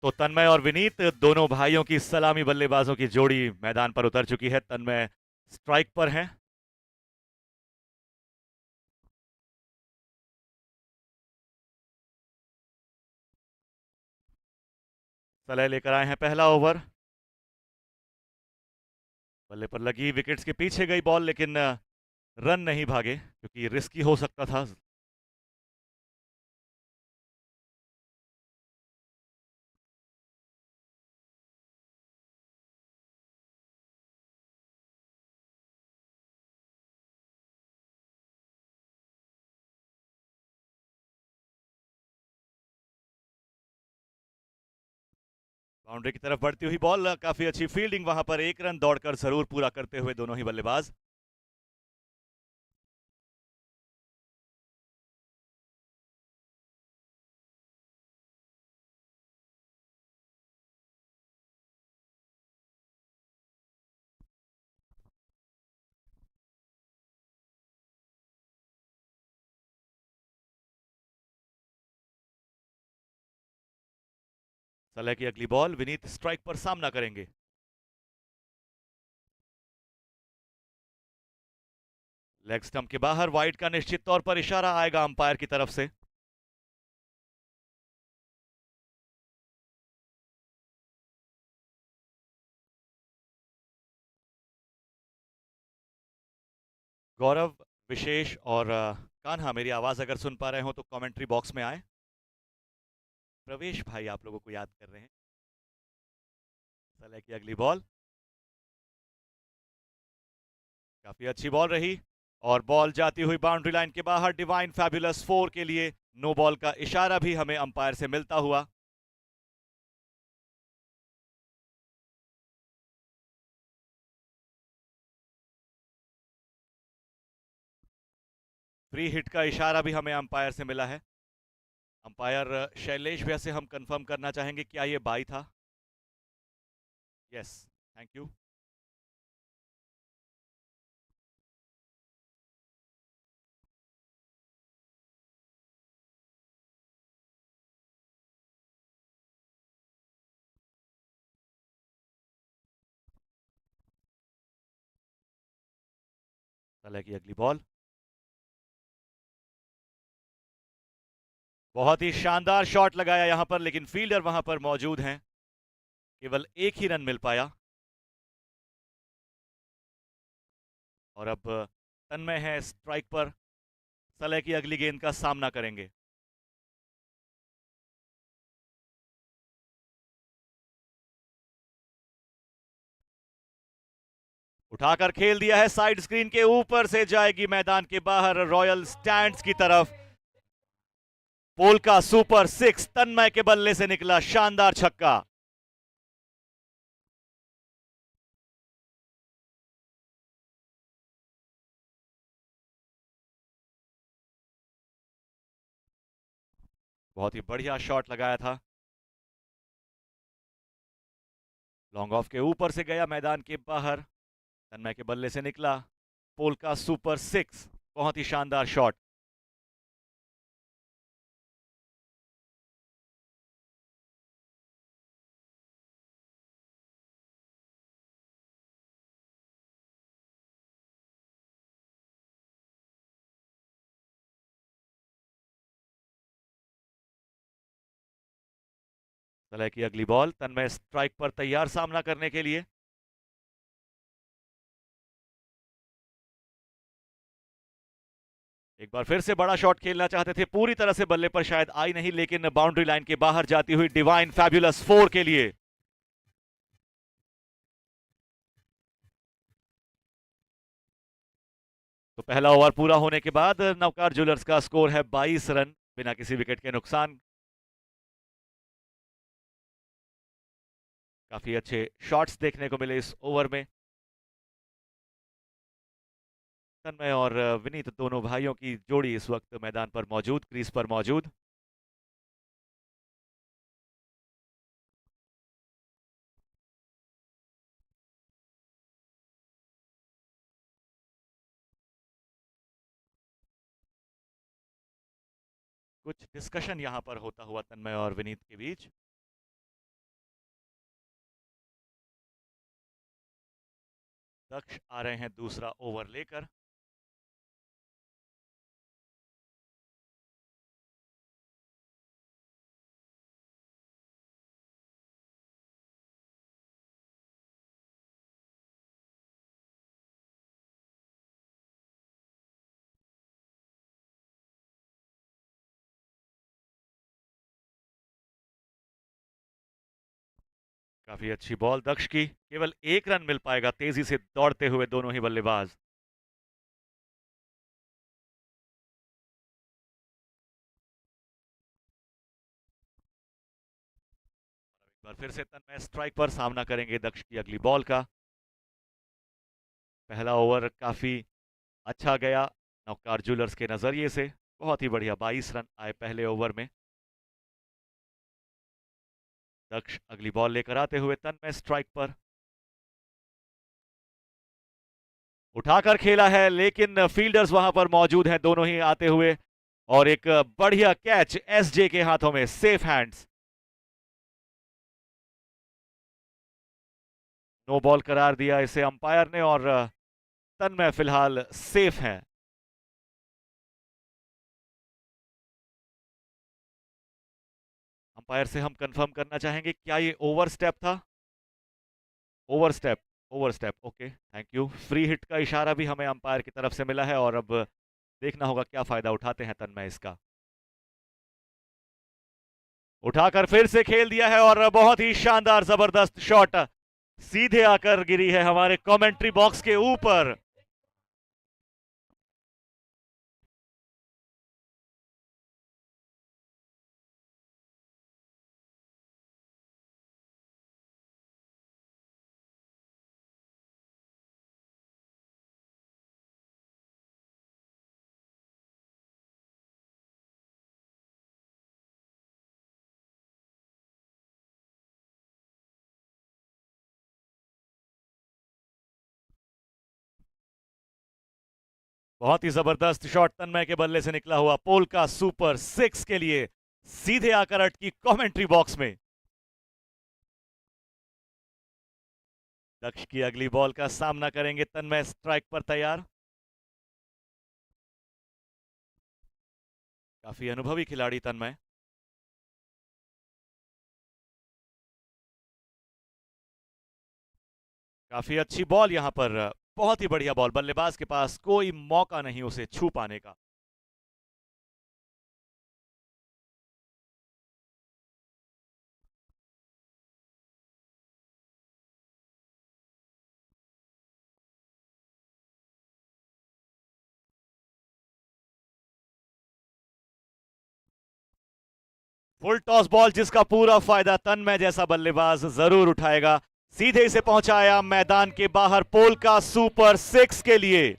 तो तन्मय और विनीत दोनों भाइयों की सलामी बल्लेबाजों की जोड़ी मैदान पर उतर चुकी है। तन्मय स्ट्राइक पर हैं। सलाह लेकर आए हैं पहला ओवर। बल्ले पर लगी, विकेट्स के पीछे गई बॉल, लेकिन रन नहीं भागे क्योंकि रिस्की हो सकता था। बाउंड्री की तरफ बढ़ती हुई बॉल, काफी अच्छी फील्डिंग वहां पर। एक रन दौड़कर जरूर पूरा करते हुए दोनों ही बल्लेबाज। सलाह की अगली बॉल, विनीत स्ट्राइक पर सामना करेंगे। लेग स्टंप के बाहर, वाइड का निश्चित तौर पर इशारा आएगा अंपायर की तरफ से। गौरव, विशेष और कान्हा, मेरी आवाज अगर सुन पा रहे हो तो कमेंट्री बॉक्स में आए। प्रवेश भाई आप लोगों को याद कर रहे हैं। सलाह की अगली बॉल, काफी अच्छी बॉल रही और बॉल जाती हुई बाउंड्री लाइन के बाहर, डिवाइन फैबुलस 4 के लिए नो बॉल का इशारा भी हमें अंपायर से मिलता हुआ। फ्री हिट का इशारा भी हमें अंपायर से मिला है। अंपायर शैलेश भैया से हम कंफर्म करना चाहेंगे, क्या ये बाई था? Yes, thank you. सलाह की अगली बॉल, बहुत ही शानदार शॉट लगाया यहां पर, लेकिन फील्डर वहां पर मौजूद हैं। केवल एक ही रन मिल पाया। और अब तन्मय है स्ट्राइक पर, सलाह की अगली गेंद का सामना करेंगे। उठाकर खेल दिया है, साइड स्क्रीन के ऊपर से जाएगी मैदान के बाहर, रॉयल स्टैंड्स की तरफ। पोल का सुपर सिक्स तन्मय के बल्ले से निकला, शानदार छक्का। बहुत ही बढ़िया शॉट लगाया था। लॉन्ग ऑफ के ऊपर से गया मैदान के बाहर, तन्मय के बल्ले से निकला। पोल का सुपर सिक्स, बहुत ही शानदार शॉट। सलाह की अगली बॉल, तन्मय स्ट्राइक पर तैयार सामना करने के लिए। एक बार फिर से बड़ा शॉट खेलना चाहते थे, पूरी तरह से बल्ले पर शायद आई नहीं, लेकिन बाउंड्री लाइन के बाहर जाती हुई डिवाइन फैबुलस 4 के लिए। तो पहला ओवर पूरा होने के बाद नवकार ज्वेलर्स का स्कोर है 22 रन, बिना किसी विकेट के नुकसान। काफी अच्छे शॉट्स देखने को मिले इस ओवर में। तन्मय और विनीत दोनों भाइयों की जोड़ी इस वक्त मैदान पर मौजूद, क्रीज पर मौजूद। कुछ डिस्कशन यहां पर होता हुआ तन्मय और विनीत के बीच। दक्ष आ रहे हैं दूसरा ओवर लेकर। काफी अच्छी बॉल दक्ष की, केवल एक रन मिल पाएगा तेजी से दौड़ते हुए दोनों ही बल्लेबाज। एक बार फिर से तन्मय स्ट्राइक पर सामना करेंगे दक्ष की अगली बॉल का। पहला ओवर काफी अच्छा गया नौकार ज्वेलर्स के नजरिए से। बहुत ही बढ़िया 22 रन आए पहले ओवर में। दक्ष अगली बॉल लेकर आते हुए तन्मय स्ट्राइक पर। उठाकर खेला है लेकिन फील्डर्स वहां पर मौजूद हैं दोनों ही आते हुए। और एक बढ़िया कैच एसजे के हाथों में, सेफ हैंड्स। नो बॉल करार दिया इसे अंपायर ने और तन्मय फिलहाल सेफ हैं। अंपायर से हम कंफर्म करना चाहेंगे क्या ये ओवर स्टेप था? Over step, over step, okay thank you. Free hit का इशारा भी हमें अंपायर की तरफ से मिला है और अब देखना होगा क्या फायदा उठाते हैं तन्मय इसका। उठाकर फिर से खेल दिया है और बहुत ही शानदार जबरदस्त शॉट सीधे आकर गिरी है हमारे कमेंट्री बॉक्स के ऊपर। बहुत ही जबरदस्त शॉट तन्मय के बल्ले से निकला हुआ, पोल का सुपर सिक्स के लिए सीधे आकर अटकी कमेंट्री बॉक्स में। दक्ष की अगली बॉल का सामना करेंगे तन्मय स्ट्राइक पर तैयार। काफी अनुभवी खिलाड़ी तन्मय। काफी अच्छी बॉल यहां पर, बहुत ही बढ़िया बॉल, बल्लेबाज के पास कोई मौका नहीं उसे छू पाने का। फुल टॉस बॉल जिसका पूरा फायदा तन्मय जैसा बल्लेबाज जरूर उठाएगा। सीधे से पहुंचाया मैदान के बाहर, पोल का सुपर सिक्स के लिए।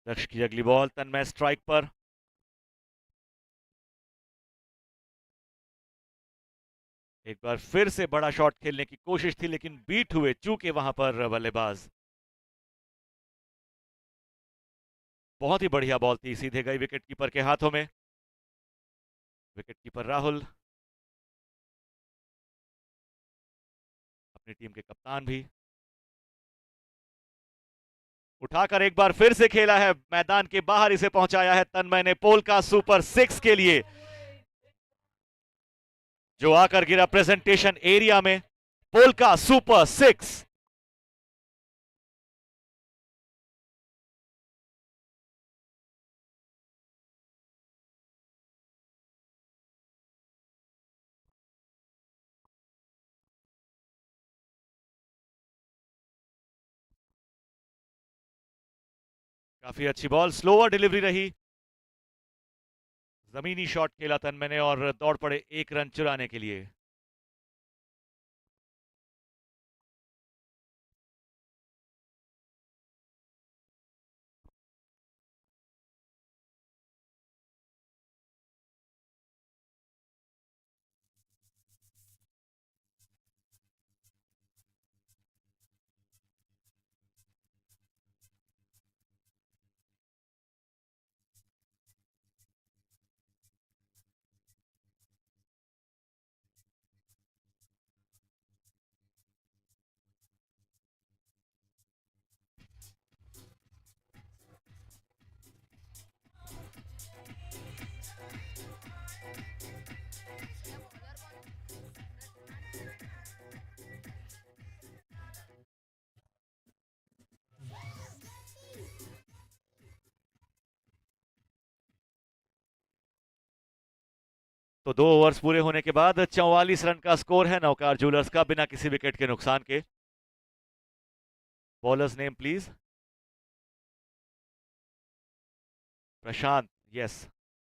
दक्ष की अगली बॉल, तन्मय स्ट्राइक पर। एक बार फिर से बड़ा शॉट खेलने की कोशिश थी लेकिन बीट हुए चूके वहां पर बल्लेबाज। बहुत ही बढ़िया बॉल थी, सीधे गई विकेट कीपर के हाथों में। विकेट कीपर राहुल, अपनी टीम के कप्तान भी। उठाकर एक बार फिर से खेला है, मैदान के बाहर इसे पहुंचाया है तन्मय ने, पोल का सुपर सिक्स के लिए, जो आकर गिरा प्रेजेंटेशन एरिया में। पोल का सुपर सिक्स। काफी अच्छी बॉल, स्लोअर डिलीवरी रही। जमीनी शॉट खेला तन्मय ने और दौड़ पड़े एक रन चुराने के लिए। तो 2 ओवर्स पूरे होने के बाद 44 रन का स्कोर है नवकार ज्वेलर्स का बिना किसी विकेट के नुकसान के। Bowlers name please. Prashant, yes,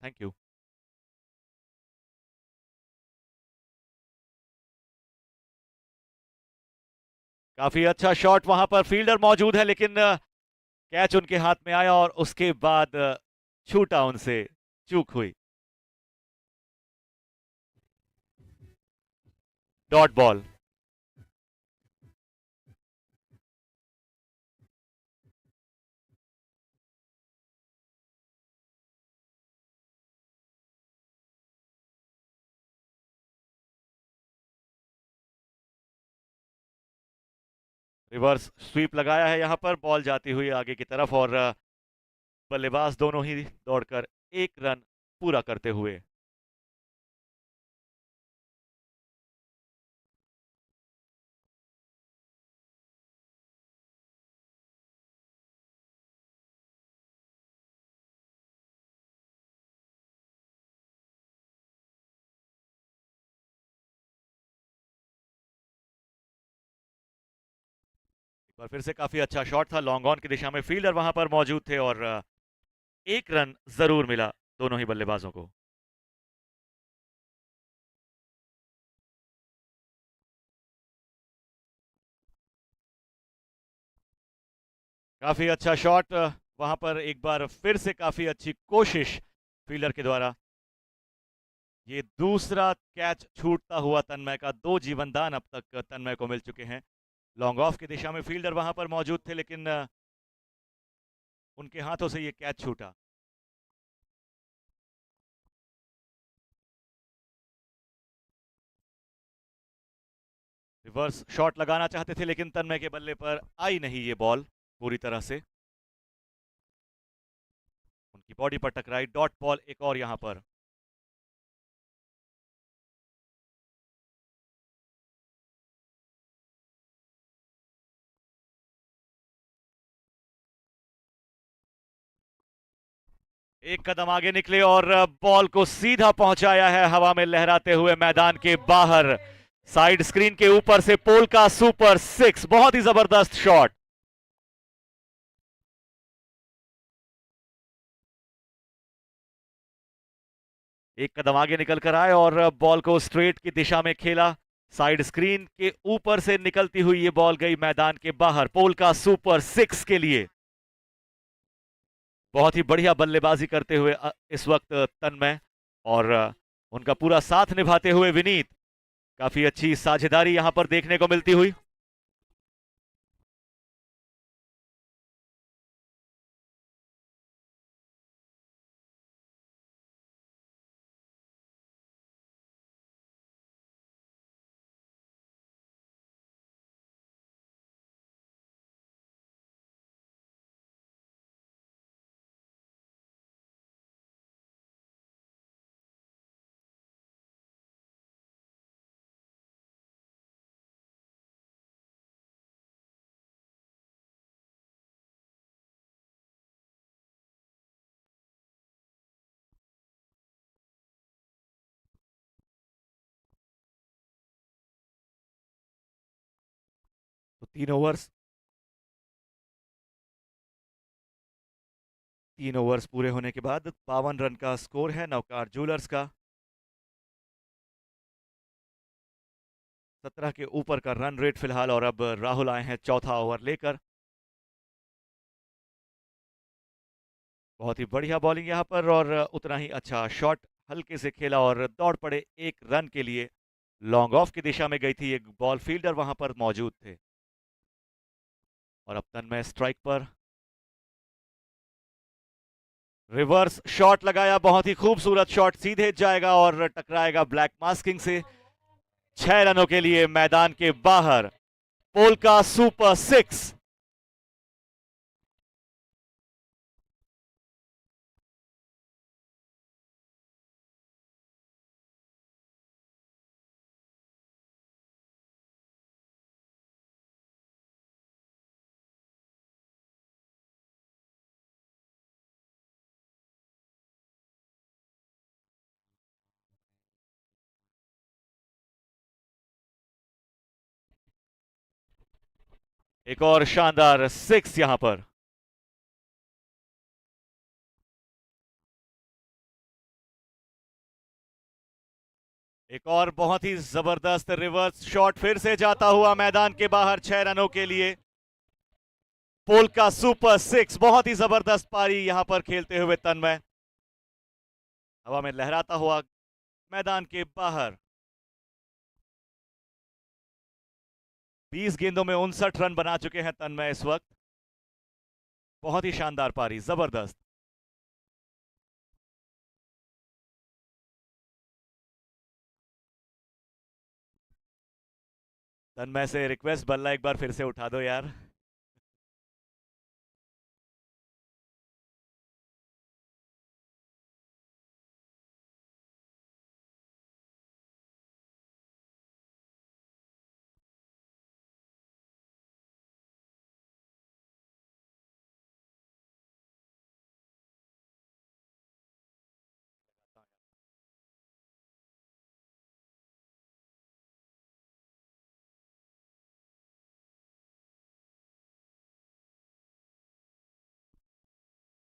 thank you. काफी अच्छा शॉट, वहां पर फील्डर मौजूद है लेकिन कैच उनके हाथ में आया और उसके बाद छूटा उनसे, चूक हुई। Dot ball. रिवर्स स्वीप लगाया है यहां पर, बॉल जाती हुई आगे की तरफ और बल्लेबाज दोनों ही दौड़कर एक रन पूरा करते हुए। एक बार फिर से काफी अच्छा शॉट था, लॉन्ग ऑन की दिशा में फील्डर वहां पर मौजूद थे और एक रन जरूर मिला दोनों ही बल्लेबाजों को। काफी अच्छा शॉट, वहां पर एक बार फिर से काफी अच्छी कोशिश फील्डर के द्वारा। ये दूसरा कैच छूटता हुआ तन्मय का, 2 जीवनदान अब तक तन्मय को मिल चुके हैं। लॉन्ग ऑफ की दिशा में फील्डर वहां पर मौजूद थे लेकिन उनके हाथों से ये कैच छूटा। रिवर्स शॉट लगाना चाहते थे लेकिन तन्मय के बल्ले पर आई नहीं ये बॉल पूरी तरह से, उनकी बॉडी पर टकराई। डॉट बॉल एक और यहां पर। एक कदम आगे निकले और बॉल को सीधा पहुंचाया है हवा में लहराते हुए मैदान के बाहर, साइड स्क्रीन के ऊपर से पोल का सुपर 6। बहुत ही जबरदस्त शॉट। एक कदम आगे निकल कर आए और बॉल को स्ट्रेट की दिशा में खेला। साइड स्क्रीन के ऊपर से निकलती हुई ये बॉल गई मैदान के बाहर, पोल का सुपर 6 के लिए। बहुत ही बढ़िया बल्लेबाजी करते हुए इस वक्त तन्मय और उनका पूरा साथ निभाते हुए विनीत, काफी अच्छी साझेदारी यहां पर देखने को मिलती हुई। तो 3 ओवर्स पूरे होने के बाद 52 रन का स्कोर है नवकार ज्वेलर्स का। 17 के ऊपर का रन रेट फिलहाल, और अब राहुल आए हैं चौथा ओवर लेकर। बहुत ही बढ़िया बॉलिंग यहां पर और उतना ही अच्छा शॉट, हल्के से खेला और दौड़ पड़े एक रन के लिए। लॉन्ग ऑफ की दिशा में गई थी एक बॉल, फील्डर वहां पर मौजूद थे और अब तन्मय स्ट्राइक पर। रिवर्स शॉट लगाया, बहुत ही खूबसूरत शॉट, सीधे जाएगा और टकराएगा ब्लैक मास्किंग से। 6 रनों के लिए मैदान के बाहर, पोल का सुपर 6। एक और शानदार सिक्स यहां पर। एक और बहुत ही जबरदस्त रिवर्स शॉट फिर से जाता हुआ मैदान के बाहर 6 रनों के लिए। पोल का सुपर सिक्स, बहुत ही जबरदस्त पारी यहां पर खेलते हुए तन्मय हवा में लहराता हुआ मैदान के बाहर। 20 गेंदों में 59 रन बना चुके हैं तन्मय इस वक्त। बहुत ही शानदार पारी, जबरदस्त। तन्मय से रिक्वेस्ट, बल्ला एक बार फिर से उठा दो यार।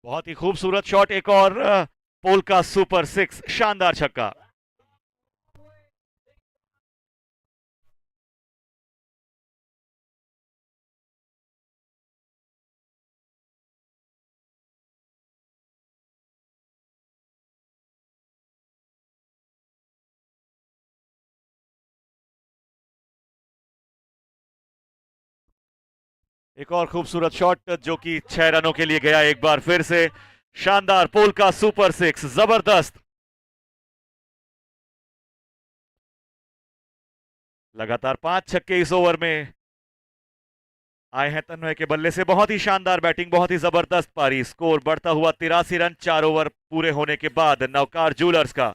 बहुत ही खूबसूरत शॉट, एक और पोल का सुपर सिक्स, शानदार छक्का। एक और खूबसूरत शॉट जो कि 6 रनों के लिए गया एक बार फिर से। शानदार पोल का सुपर सिक्स, जबरदस्त। लगातार 5 छक्के इस ओवर में आए हैं तन्मय के बल्ले से। बहुत ही शानदार बैटिंग, बहुत ही जबरदस्त पारी। स्कोर बढ़ता हुआ 83 रन 4 ओवर पूरे होने के बाद नवकार जूलर्स का।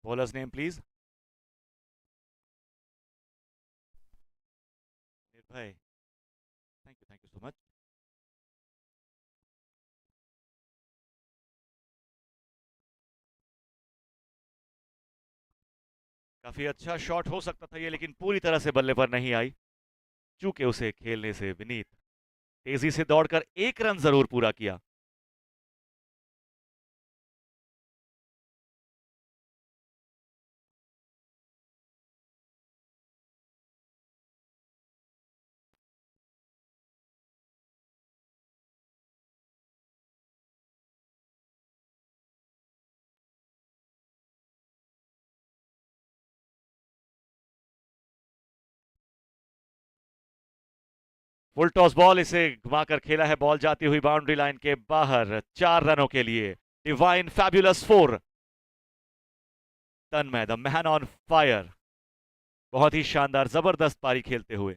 Bowlers name please. निर्भय, थैंक यू सो मच। काफी अच्छा शॉट हो सकता था ये, लेकिन पूरी तरह से बल्ले पर नहीं आई। चूंकि उसे खेलने से विनीत तेजी से दौड़कर 1 रन जरूर पूरा किया। फुल टॉस बॉल, इसे घुमाकर खेला है, बॉल जाती हुई बाउंड्री लाइन के बाहर 4 रनों के लिए। Divine fabulous 4। Tanmay the man on fire, बहुत ही शानदार जबरदस्त पारी खेलते हुए।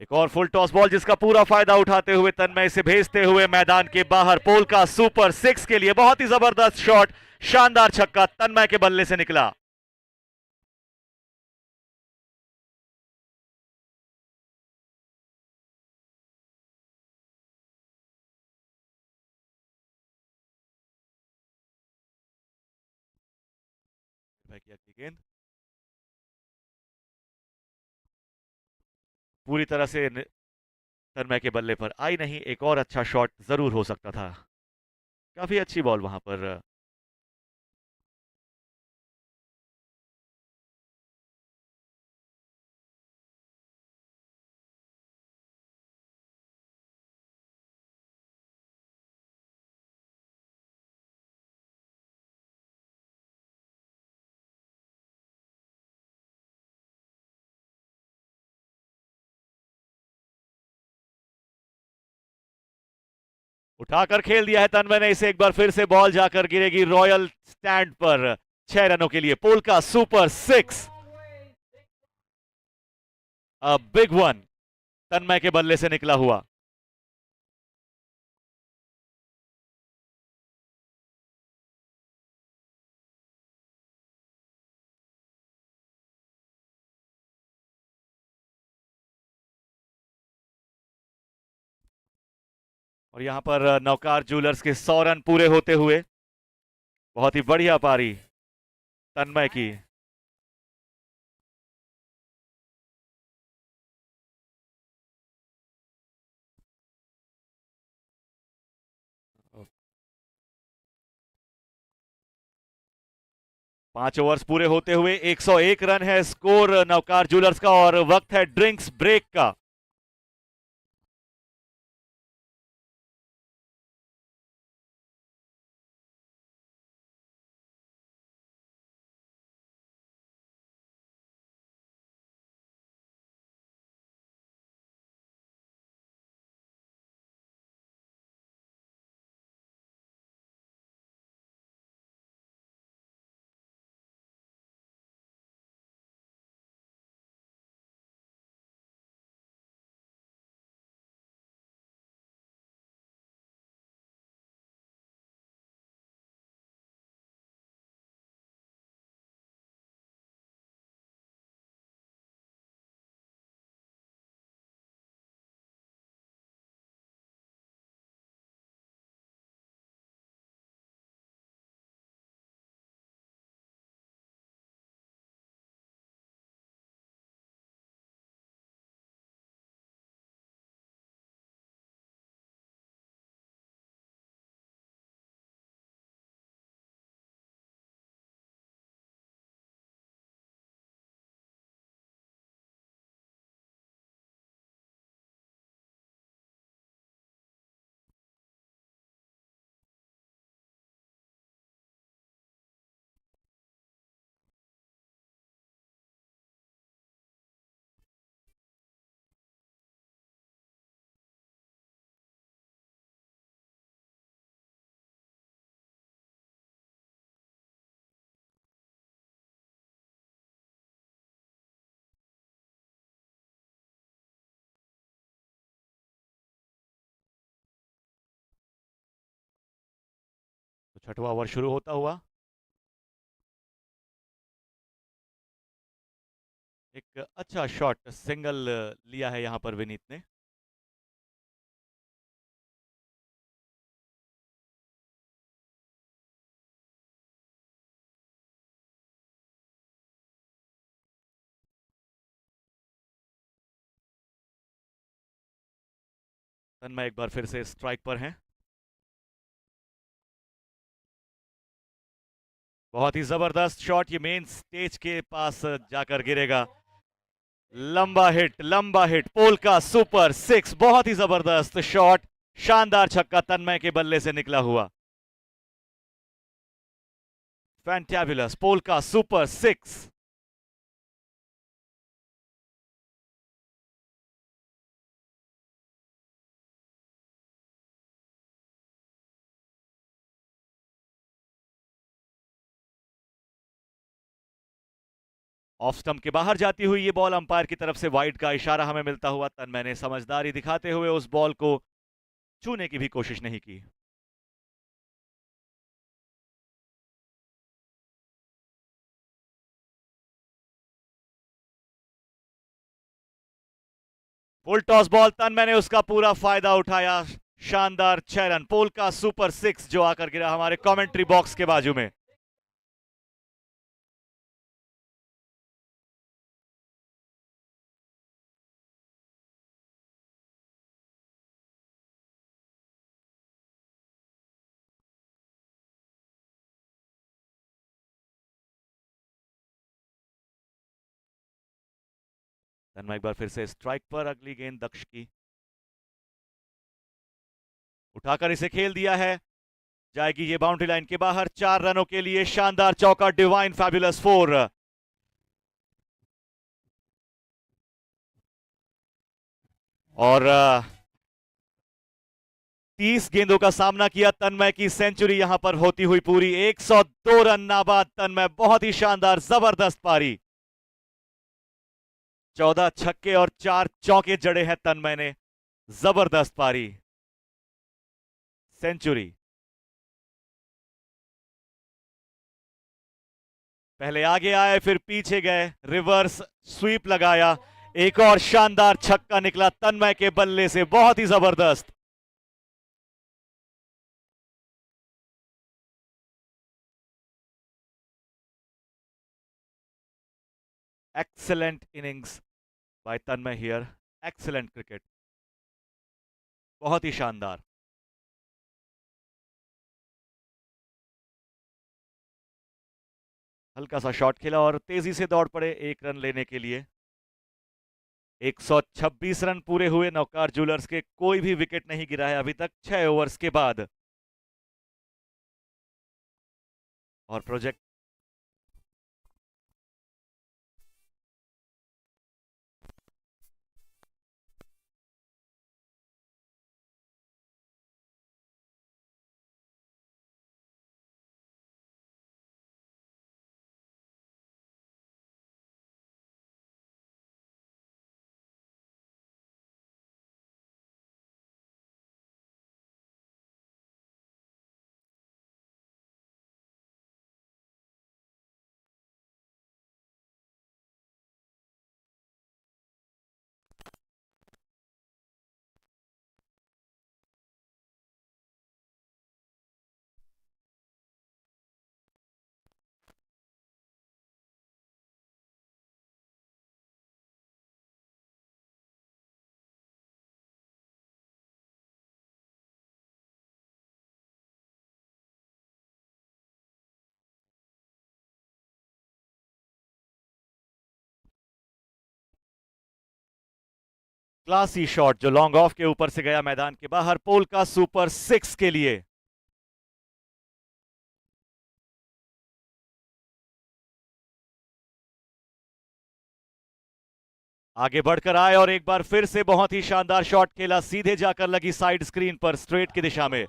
एक और फुल टॉस बॉल जिसका पूरा फायदा उठाते हुए तन्मय इसे भेजते हुए मैदान के बाहर। पोल का सुपर सिक्स के लिए बहुत ही जबरदस्त शॉट, शानदार छक्का तन्मय के बल्ले से निकला। की अगली गेंद पूरी तरह से तन्मय के बल्ले पर आई नहीं। एक और अच्छा शॉट जरूर हो सकता था। काफी अच्छी बॉल वहां पर उठाकर खेल दिया है तन्मय ने इसे, एक बार फिर से बॉल जाकर गिरेगी रॉयल स्टैंड पर 6 रनों के लिए। पोलका super 6, a big one Tanmay के बल्ले से निकला हुआ। और यहां पर नवकार ज्वेलर्स के 100 रन पूरे होते हुए बहुत ही बढ़िया पारी तन्मय की। पांच ओवर्स पूरे होते हुए 101 रन है स्कोर नवकार ज्वेलर्स का, और वक्त है ड्रिंक्स ब्रेक का। तो छठवां ओवर शुरू होता हुआ, एक अच्छा शॉट सिंगल लिया है यहां पर विनीत ने। तन्मय एक बार फिर से स्ट्राइक पर हैं। बहुत ही जबरदस्त शॉट, ये मेन स्टेज के पास जाकर गिरेगा। लंबा हिट पोलका सुपर 6, बहुत ही जबरदस्त शॉट, शानदार छक्का तन्मय के बल्ले से निकला हुआ। Fantabulous polka super 6। Off stump के बाहर जाती हुई ये बॉल अंपायर की तरफ से वाइड का इशारा हमें मिलता हुआ। तन्मय ने समझदारी दिखाते हुए उस बॉल को छूने की भी कोशिश नहीं की। फुल टॉस बॉल, तन्मय ने उसका पूरा फायदा उठाया। शानदार 6 रन, पोलका सुपर 6 जो आकर गिरा हमारे कमेंट्री बॉक्स के बाजू में। तन्मय एक बार फिर से स्ट्राइक पर, अगली गेंद दक्ष की, उठाकर इसे खेल दिया है, जाएगी ये बाउंड्री लाइन के बाहर 4 रनों के लिए। शानदार चौका, डिवाइन फैबुलस 4। और 30 गेंदों का सामना किया। तन्मय की सेंचुरी यहां पर होती हुई पूरी। 102 रन नाबाद तन्मय, बहुत ही शानदार जबरदस्त पारी। 14 छक्के और 4 चौके जड़े हैं तन्मय ने। जबरदस्त पारी, सेंचुरी। पहले आगे आए फिर पीछे गए, रिवर्स स्वीप लगाया। एक और शानदार छक्का निकला तन्मय के बल्ले से, बहुत ही जबरदस्त। Excellent innings bye Tanmay here. Excellent cricket, बहुत ही शानदार। हल्का सा शॉट खेला और तेजी से दौड़ पड़े 1 रन लेने के लिए। 126 रन पूरे हुए। नौकार जूलर्स के कोई भी विकेट नहीं गिरा है अभी तक 6 ओवर्स के बाद। और प्रोजेक्ट क्लासी शॉट जो लॉन्ग ऑफ के ऊपर से गया मैदान के बाहर, पोल का सुपर 6 के लिए। आगे बढ़कर आए और एक बार फिर से बहुत ही शानदार शॉट खेला, सीधे जाकर लगी साइड स्क्रीन पर, स्ट्रेट की दिशा में।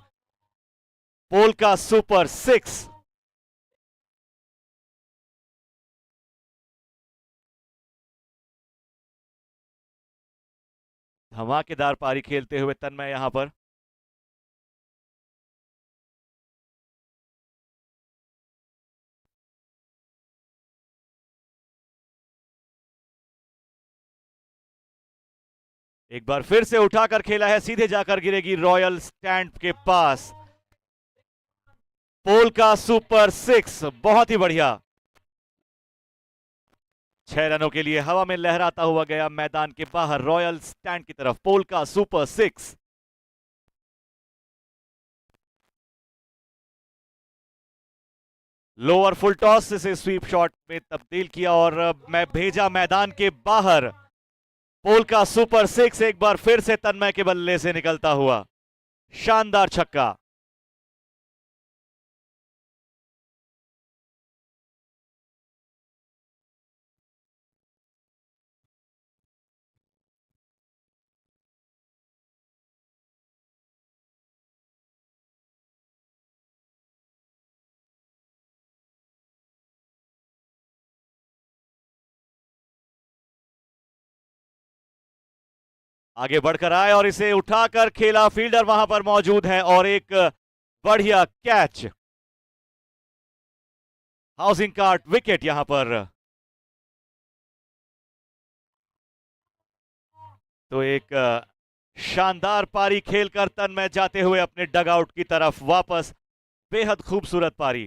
पोल का सुपर 6। धमाकेदार पारी खेलते हुए तन्मय यहां पर। एक बार फिर से उठाकर खेला है, सीधे जाकर गिरेगी रॉयल स्टैंड के पास। पोल का सुपर 6, बहुत ही बढ़िया। 6 रनों के लिए हवा में लहराता हुआ गया मैदान के बाहर, रॉयल स्टैंड की तरफ। पोल का सुपर 6। लोअर फुल टॉस से स्वीप शॉट में तब्दील किया और मैं भेजा मैदान के बाहर। पोल का सुपर 6 एक बार फिर से तन्मय के बल्ले से निकलता हुआ। शानदार छक्का। आगे बढ़कर आए और इसे उठाकर खेला, फील्डर वहां पर मौजूद है और एक बढ़िया कैच। हाउसिंग कार्ड विकेट यहां पर। तो एक शानदार पारी खेलकर तन्मय जाते हुए अपने डगआउट की तरफ वापस। बेहद खूबसूरत पारी,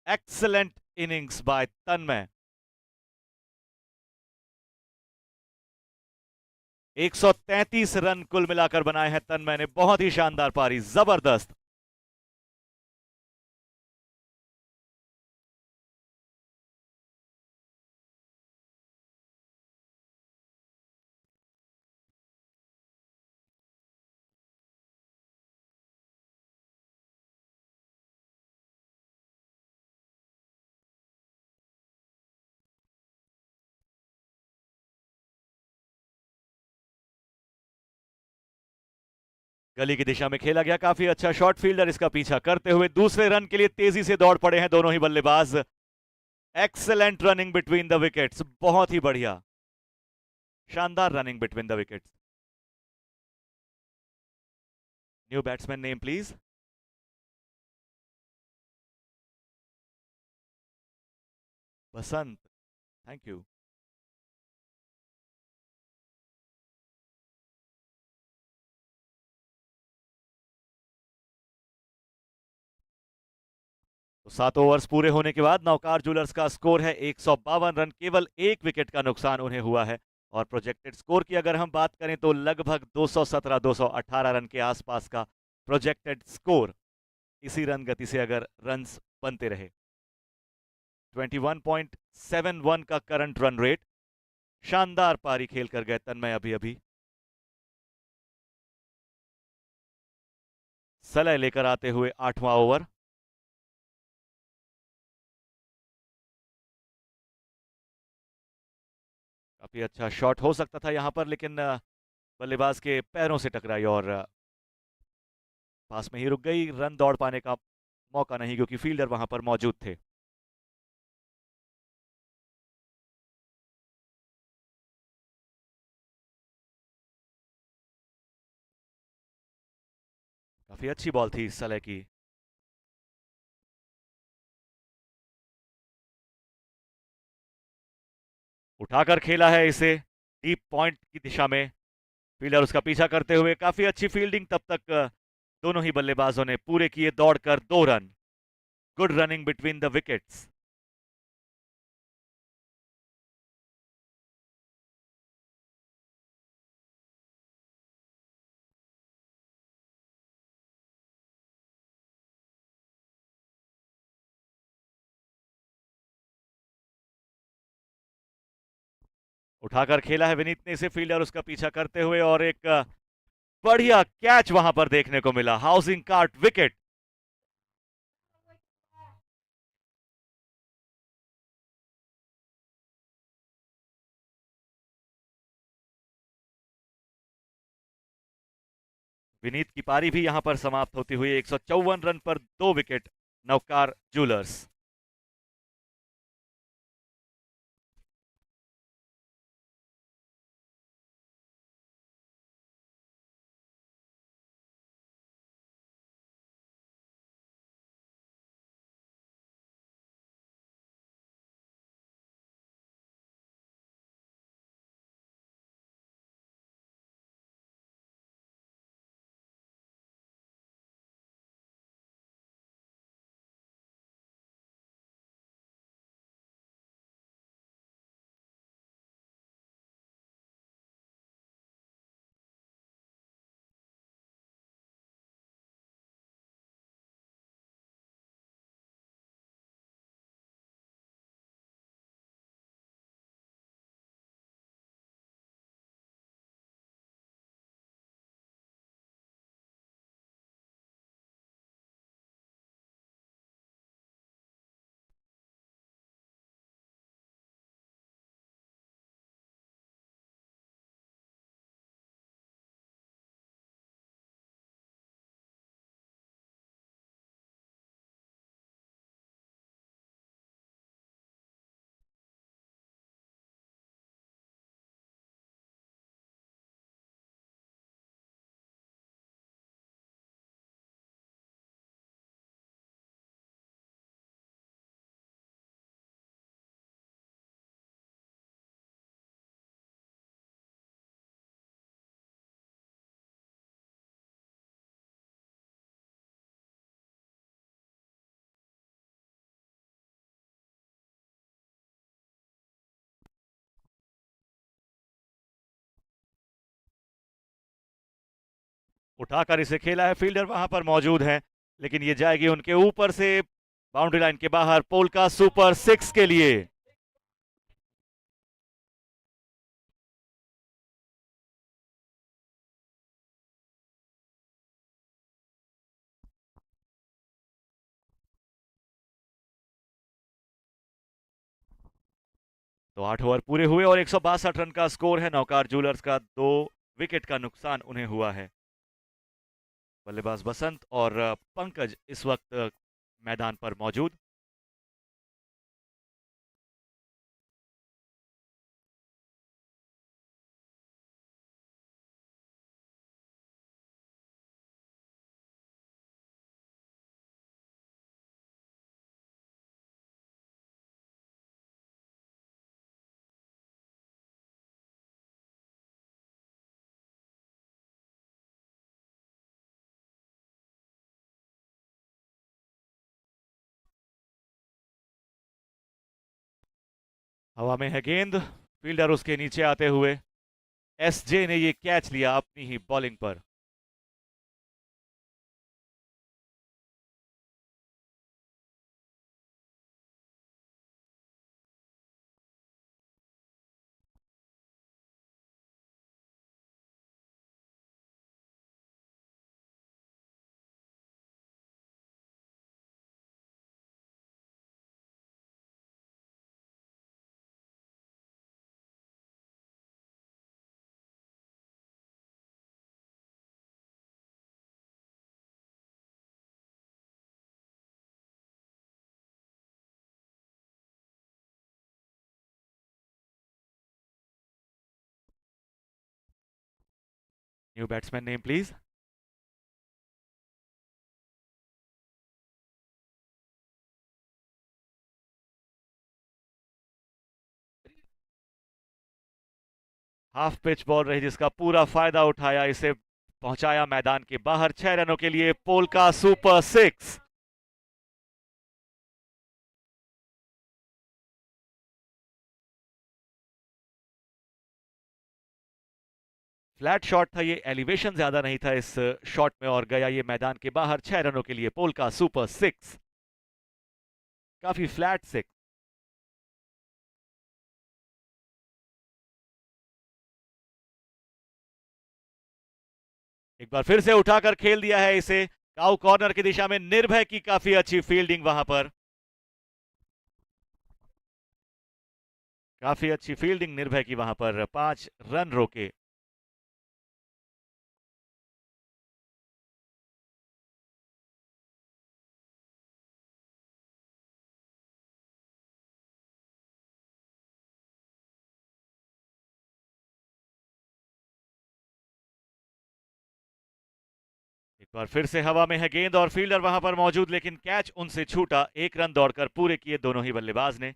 एक्सलेंट इनिंग्स बाय तन्मय। 133 रन कुल मिलाकर बनाए हैं तन्मय ने। बहुत ही शानदार पारी, जबरदस्त। गली की दिशा में खेला गया, काफी अच्छा शॉट, फील्डर इसका पीछा करते हुए दूसरे रन के लिए तेजी से दौड़ पड़े हैं दोनों ही बल्लेबाज। Excellent running between the wickets, बहुत ही बढ़िया, शानदार running between the wickets. New batsman name please. Basant, thank you. तो 7 ओवर्स पूरे होने के बाद नौकार जूलर्स का स्कोर है 152 रन, केवल एक विकेट का नुकसान उन्हें हुआ है। और प्रोजेक्टेड स्कोर की अगर हम बात करें तो लगभग 217-218 रन के आसपास का प्रोजेक्टेड स्कोर। इसी रन गति से अगर रन्स बनते रहे। 21.71 का करंट रन रेट। शानदार पारी खेल कर गए तन्मय अभी अभी। सलह लेकर आते हुए 8वां ओवर। काफी अच्छा शॉट हो सकता था यहां पर, लेकिन बल्लेबाज के पैरों से टकराई और पास में ही रुक गई। रन दौड़ पाने का मौका नहीं, क्योंकि फील्डर वहां पर मौजूद थे। काफी अच्छी बॉल थी सलह की। उठाकर खेला है इसे डीप पॉइंट की दिशा में। फील्डर उसका पीछा करते हुए, काफी अच्छी फील्डिंग। तब तक दोनों ही बल्लेबाजों ने पूरे किए दौड़कर 2 run. Good running between the wickets. उठाकर खेला है विनीत ने इसे, फील्डर उसका पीछा करते हुए, और एक बढ़िया कैच वहां पर देखने को मिला। हाउसिंग कार्ड विकेट। विनीत की पारी भी यहां पर समाप्त होती हुई 154 रन पर 2 विकेट नवकार जूलर्स। उठाकर इसे खेला है, फील्डर वहां पर मौजूद है, लेकिन ये जाएगी उनके ऊपर से बाउंड्री लाइन के बाहर। पोल का सुपर 6 के लिए। तो 8 ओवर पूरे हुए और 162 रन का स्कोर है। नौकार जूलर्स का 2 विकेट का नुकसान उन्हें हुआ है। बल्लेबाज बसंत और पंकज इस वक्त मैदान पर मौजूद। हवा में है गेंद, फील्डर उसके नीचे आते हुए एसजे ने ये कैच लिया अपनी ही बॉलिंग पर। New batsman name please. Half pitch ball रही जिसका पूरा फायदा उठाया, इसे पहुंचाया मैदान के बाहर 6 रनों के लिए। पोलका सुपर 6। फ्लैट शॉट था ये, एलिवेशन ज्यादा नहीं था इस शॉट में, और गया ये मैदान के बाहर 6 रनों के लिए। पोलका सुपर 6, काफी फ्लैट 6। एक बार फिर से उठाकर खेल दिया है इसे काउ कॉर्नर की दिशा में। निर्भय की काफी अच्छी फील्डिंग वहां पर, काफी अच्छी फील्डिंग निर्भय की वहां पर। 5 रन रोके। एक बार फिर से हवा में है गेंद और फील्डर वहां पर मौजूद, लेकिन कैच उनसे छूटा। 1 रन दौड़कर पूरे किए दोनों ही बल्लेबाज ने।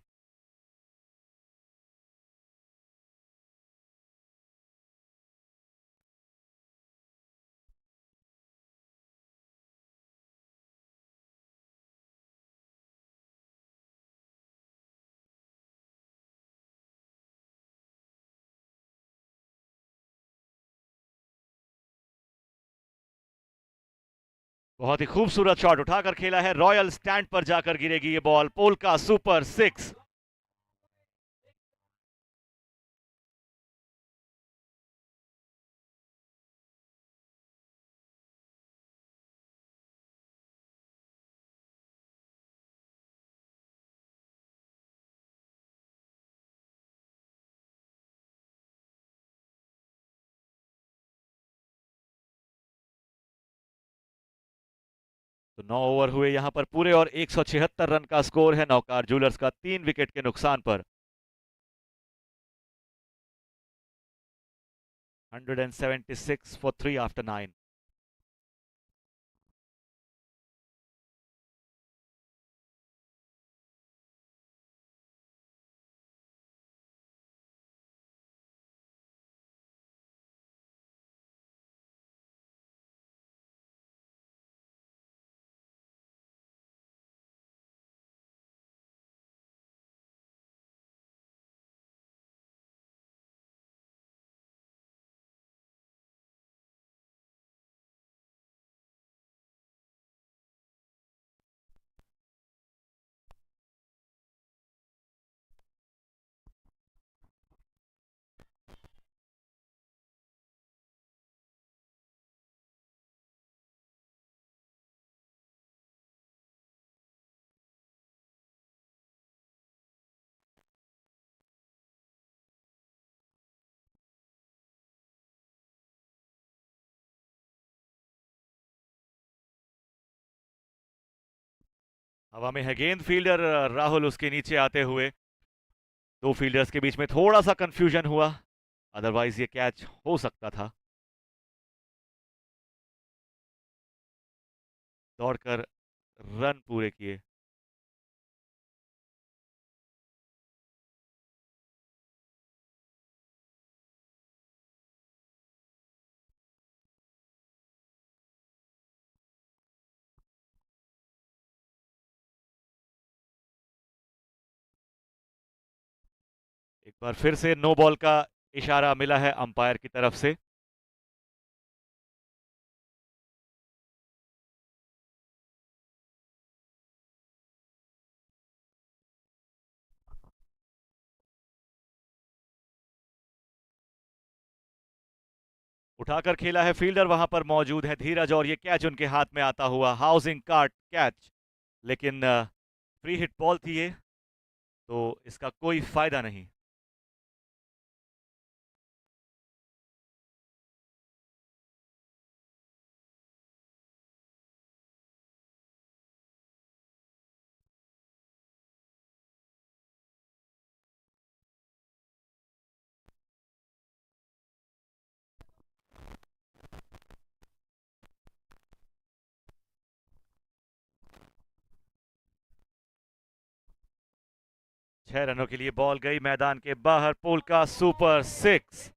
बहुत ही खूबसूरत शॉट उठाकर खेला है, रॉयल स्टैंड पर जाकर गिरेगी ये बॉल। Polka super 6। तो 9 ओवर हुए यहां पर पूरे और 176 रन का स्कोर है नौकार जूलर्स का, 3 विकेट के नुकसान पर। 176 for 3 after 9। हवा में है गेंद, फील्डर राहुल उसके नीचे आते हुए। दो फील्डर्स के बीच में थोड़ा सा कंफ्यूजन हुआ, अदरवाइज ये कैच हो सकता था। दौड़कर रन पूरे किए। एक बार फिर से नो बॉल का इशारा मिला है अंपायर की तरफ से। उठाकर खेला है फील्डर, वहां पर मौजूद है धीरज और ये कैच उनके हाथ में आता हुआ हाउसिंग कार्ड कैच। लेकिन फ्री हिट बॉल थी ये, तो इसका कोई फायदा नहीं। छह रनों के लिए बॉल गई मैदान के बाहर, पोल का सुपर सिक्स।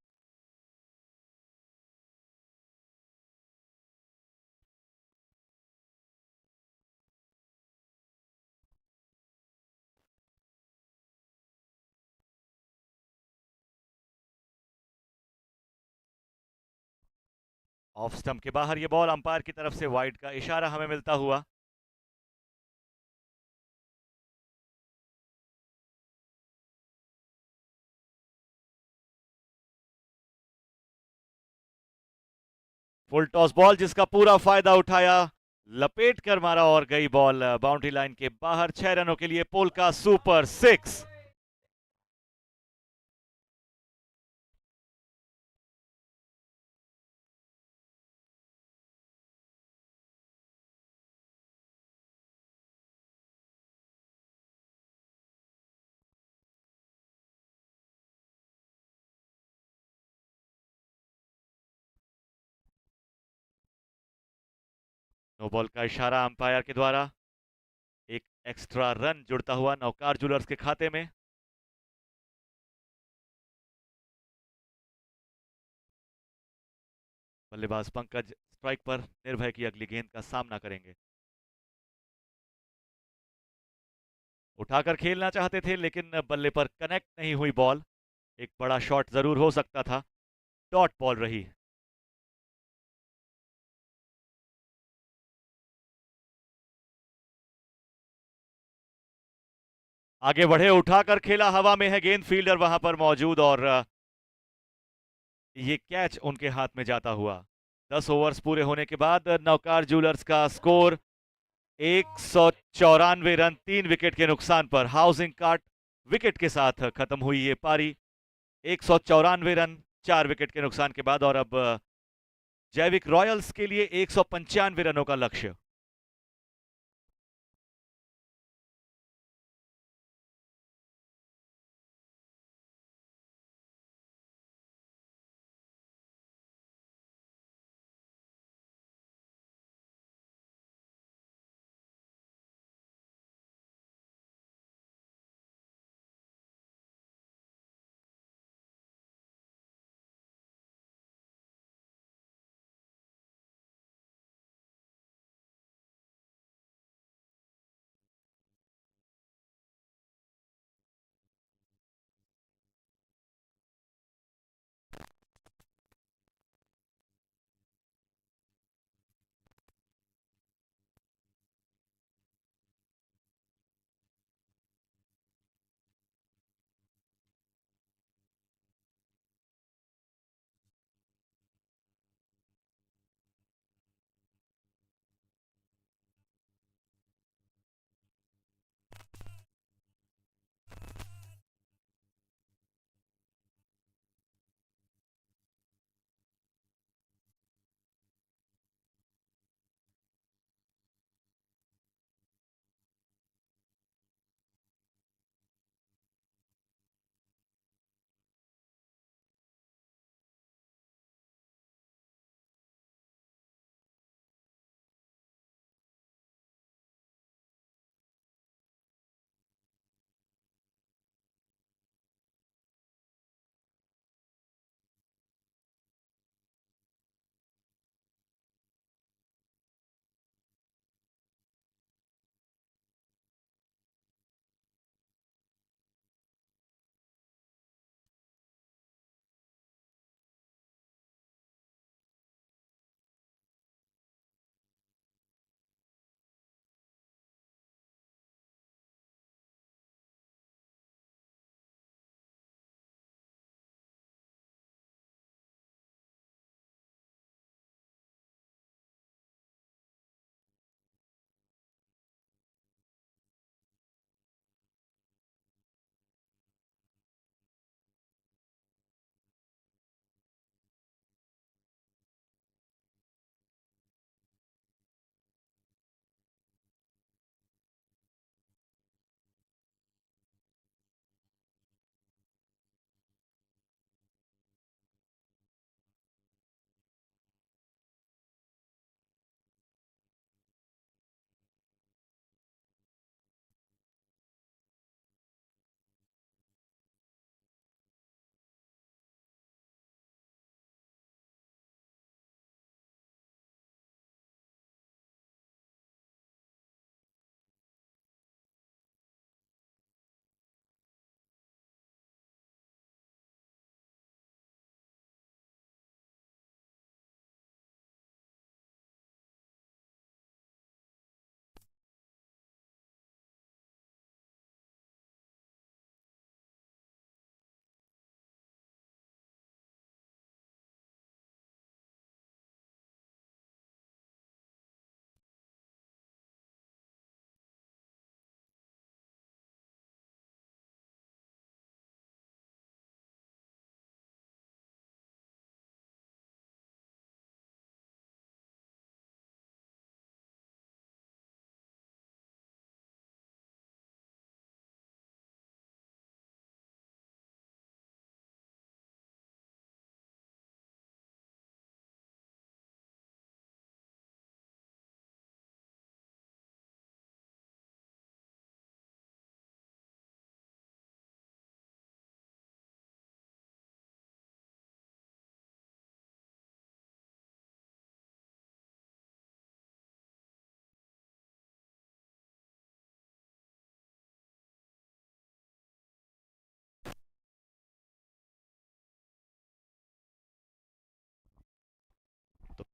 ऑफ स्टंप के बाहर ये बॉल, अंपायर की तरफ से वाइड का इशारा हमें मिलता हुआ। फुल टॉस बॉल जिसका पूरा फायदा उठाया, लपेट कर मारा और गई बॉल बाउंड्री लाइन के बाहर। छह रनों के लिए पोल का सुपर सिक्स। नो बॉल का इशारा अंपायर के द्वारा, एक एक्स्ट्रा रन जुड़ता हुआ नौकार जूलर्स के खाते में। बल्लेबाज पंकज स्ट्राइक पर निर्भय की अगली गेंद का सामना करेंगे। उठाकर खेलना चाहते थे लेकिन बल्ले पर कनेक्ट नहीं हुई बॉल। एक बड़ा शॉट जरूर हो सकता था, डॉट बॉल रही। आगे बढ़े, उठाकर खेला, हवा में है गेंद, फील्डर वहां पर मौजूद और ये कैच उनके हाथ में जाता हुआ। 10 ओवर्स पूरे होने के बाद नौकार जूलर्स का स्कोर 194 रन, 3 विकेट के नुकसान पर। हाउसिंग कार्ड विकेट के साथ खत्म हुई ये पारी, 194 रन 4 विकेट के नुकसान के बाद। और अब जैविक रॉयल्स के लिए 195 रनों का लक्ष्य।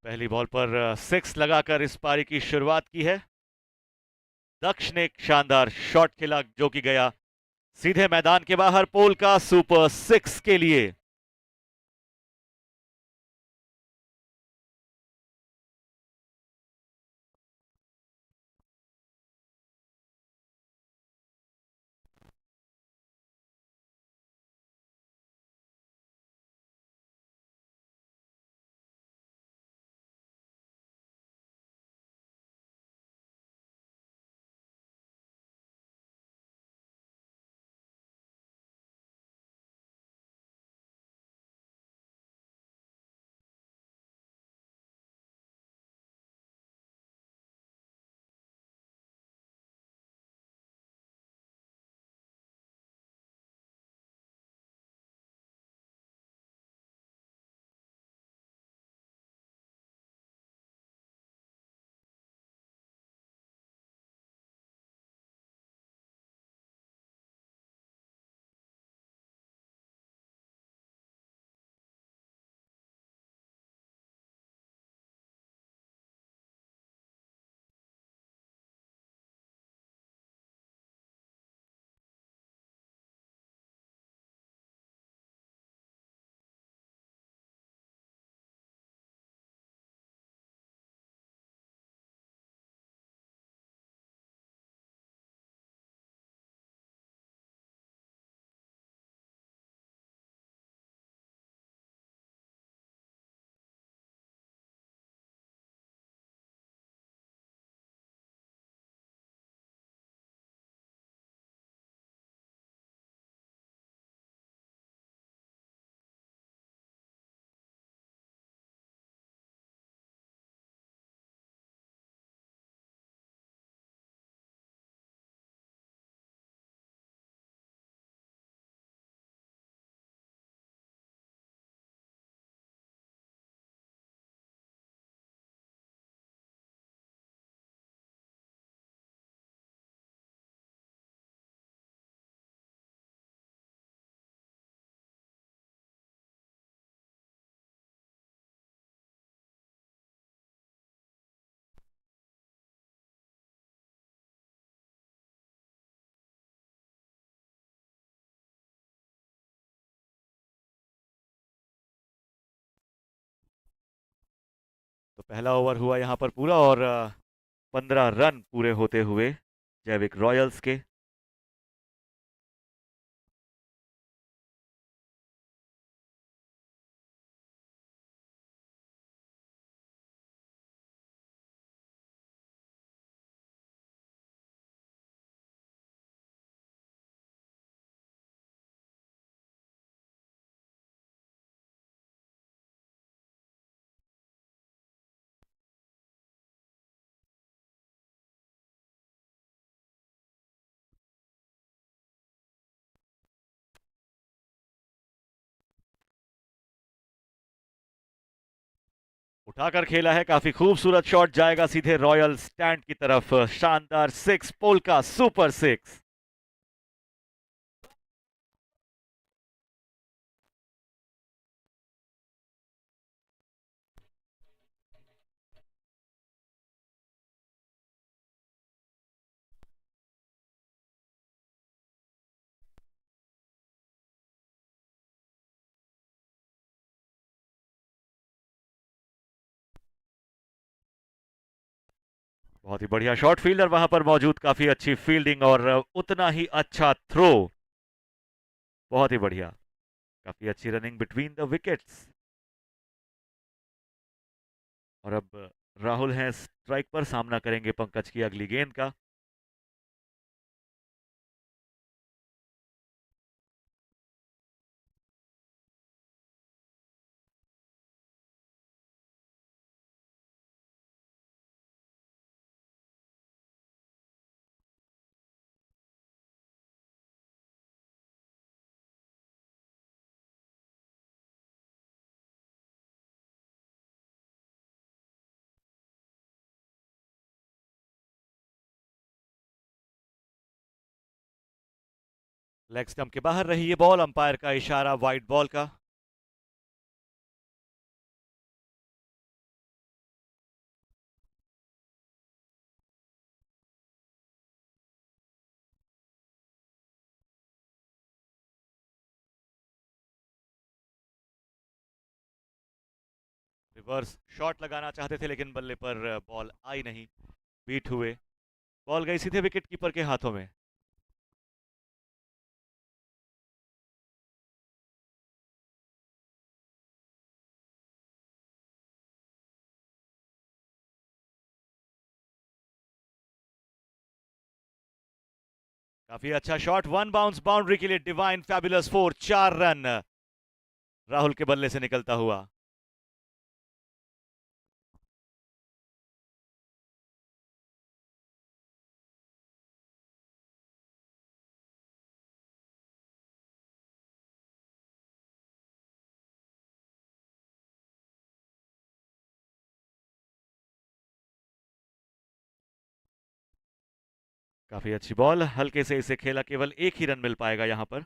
पहली बॉल पर 6 लगाकर इस पारी की शुरुआत की है। दक्ष ने एक शानदार शॉट खेला जो कि गया सीधे मैदान के बाहर पोल का सुपर 6 के लिए। तो पहला ओवर हुआ यहां पर पूरा और 15 रन पूरे होते हुए जैविक रॉयल्स के। उठाकर खेला है, काफी खूबसूरत शॉट जाएगा सीधे रॉयल स्टैंड की तरफ। शानदार 6 पोल का सुपर 6। बहुत ही बढ़िया शॉट, फील्डर वहां पर मौजूद, काफी अच्छी फील्डिंग और उतना ही अच्छा थ्रो। बहुत ही बढ़िया, काफी अच्छी रनिंग बिटवीन द विकेट्स। और अब राहुल हैं स्ट्राइक पर, सामना करेंगे पंकज की अगली गेंद का। लेग स्टंप के बाहर रही ये बॉल, अंपायर का इशारा वाइड बॉल का। रिवर्स शॉट लगाना चाहते थे लेकिन बल्ले पर बॉल आई नहीं, बीट हुए। बॉल गई सीधे विकेट कीपर के हाथों में। काफी अच्छा शॉट, वन बाउंस बाउंड्री के लिए डिवाइन फैबुलस 4, 4 रन राहुल के बल्ले से निकलता हुआ। काफी अच्छी बॉल, हल्के से इसे खेला, केवल एक ही रन मिल पाएगा यहां पर।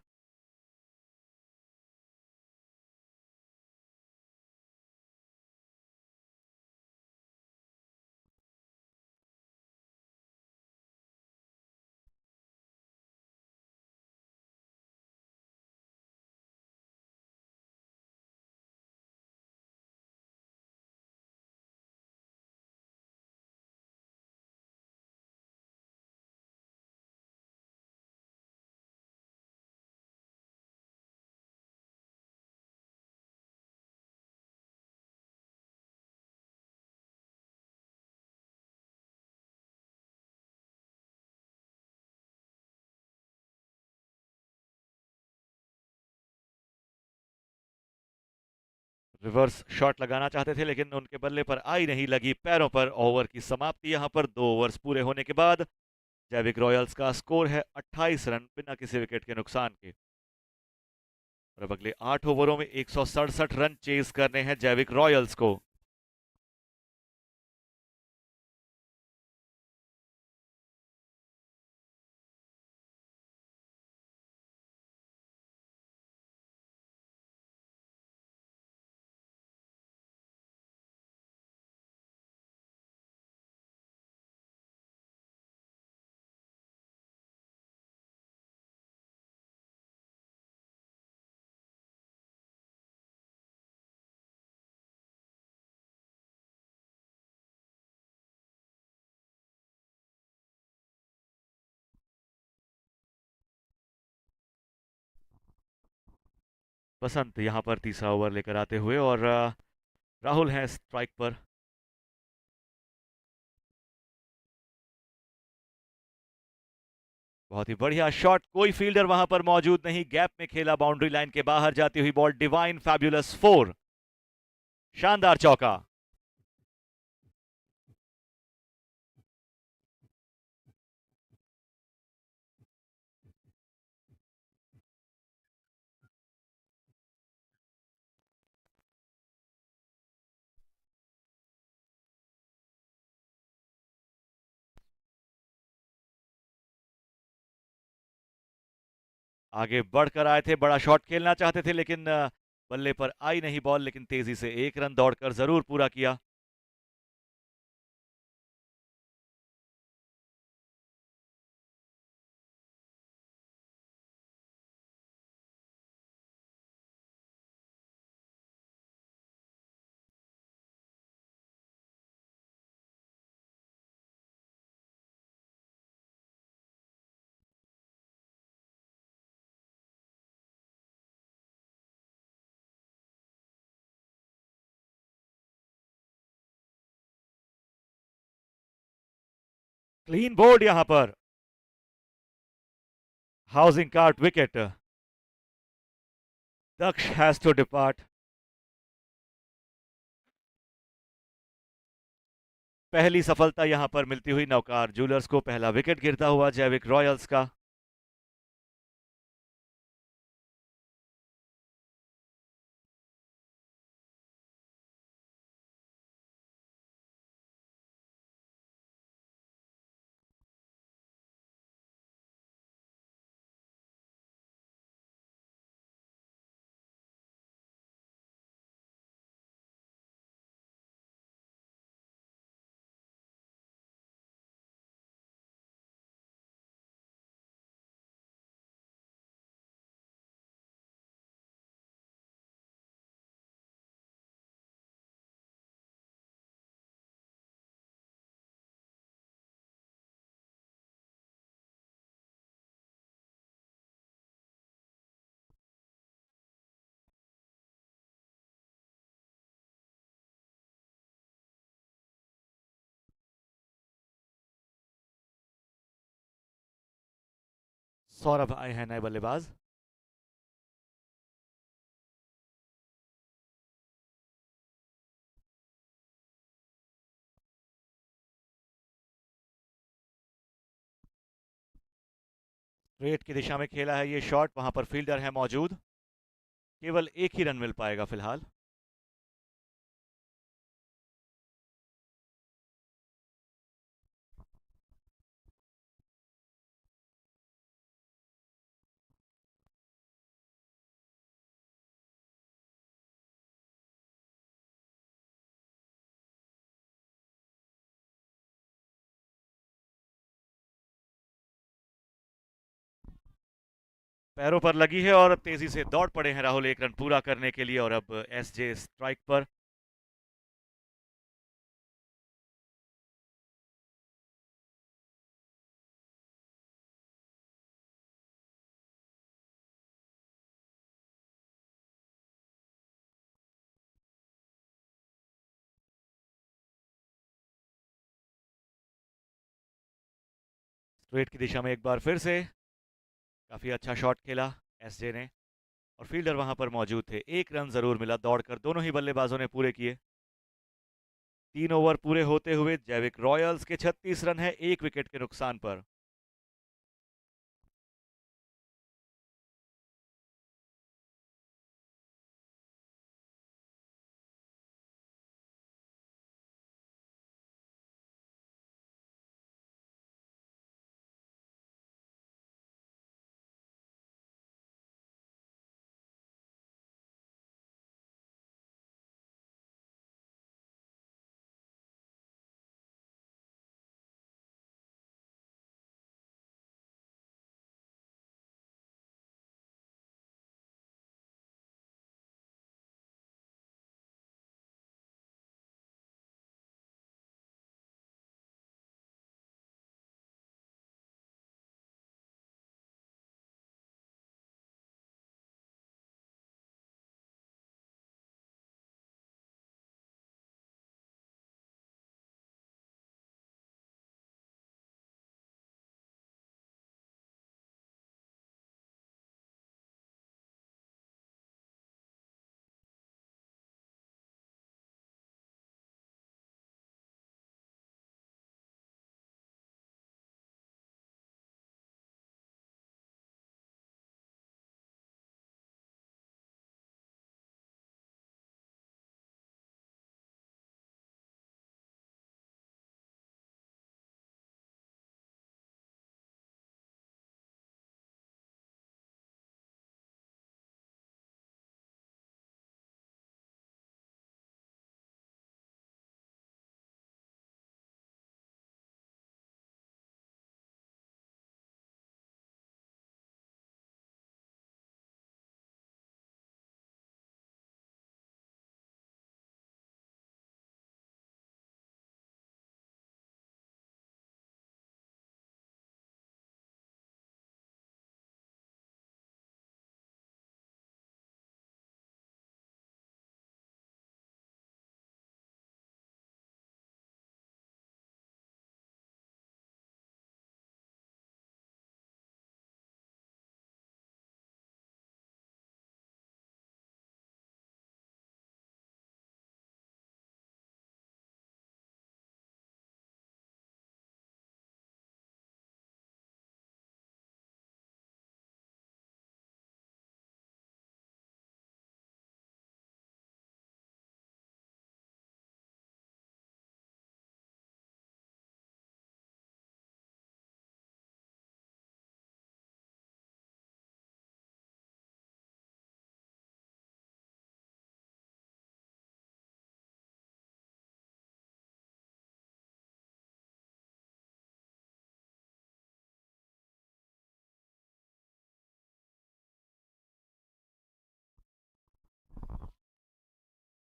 रिवर्स शॉट लगाना चाहते थे लेकिन उनके बल्ले पर आई नहीं, लगी पैरों पर। ओवर की समाप्ति यहां पर 2 ओवर्स पूरे होने के बाद। जैविक रॉयल्स का स्कोर है 28 रन बिना किसी विकेट के नुकसान के। और अब अगले 8 ओवरों में 167 रन चेज करने हैं जैविक रॉयल्स को। बसंत यहां पर तीसरा ओवर लेकर आते हुए, और राहुल हैं स्ट्राइक पर। बहुत ही बढ़िया शॉट, कोई फील्डर वहां पर मौजूद नहीं, गैप में खेला, बाउंड्री लाइन के बाहर जाती हुई बॉल, डिवाइन फैबुलस 4, शानदार चौका। आगे बढ़कर आए थे, बड़ा शॉट खेलना चाहते थे लेकिन बल्ले पर आई नहीं बॉल, लेकिन तेजी से एक रन दौड़कर जरूर पूरा किया। क्लीन बोर्ड यहां पर, हाउसिंग कार्ड wicket, Daksh has to depart. पहली सफलता यहां पर मिलती हुई नौकार जूलर्स को, पहला विकेट गिरता हुआ जैविक रॉयल्स का। सौरभ आए हैं नए बल्लेबाज। स्ट्रेट की दिशा में खेला है ये शॉट, वहां पर फील्डर है मौजूद। केवल एक ही रन मिल पाएगा फिलहाल। पैरों पर लगी है और तेजी से दौड़ पड़े हैं राहुल एक रन पूरा करने के लिए, और अब एसजे स्ट्राइक पर। स्ट्रेट की दिशा में एक बार फिर से काफी अच्छा शॉट खेला एसजे ने, और फील्डर वहां पर मौजूद थे। एक रन जरूर मिला दौड़कर, दोनों ही बल्लेबाजों ने पूरे किए। 3 ओवर पूरे होते हुए जैविक रॉयल्स के 36 रन है, एक विकेट के नुकसान पर।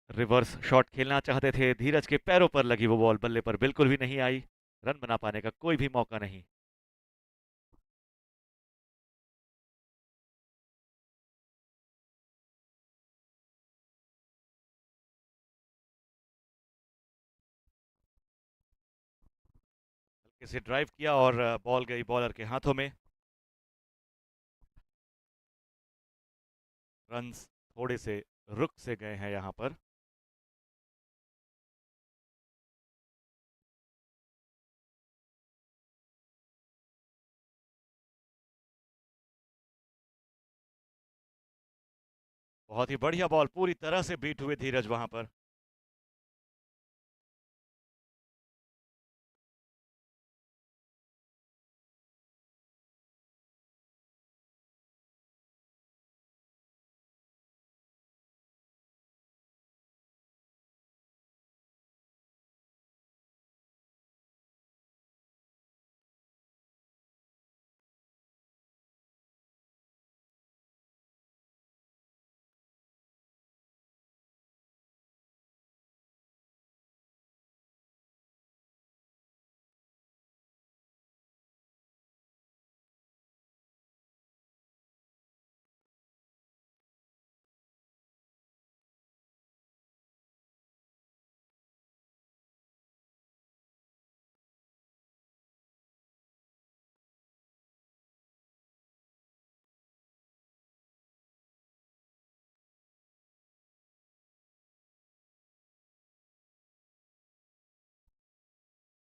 रिवर्स शॉट खेलना चाहते थे, धीरज के पैरों पर लगी वो बॉल बल्ले पर बिल्कुल भी नहीं आई। रन बना पाने का कोई भी मौका नहीं। हल्के से ड्राइव किया और बॉल गई बॉलर के हाथों में। रन्स थोड़े से रुक से गए हैं यहां पर। बहुत ही बढ़िया बॉल, पूरी तरह से बीट हुए धीरज वहां पर।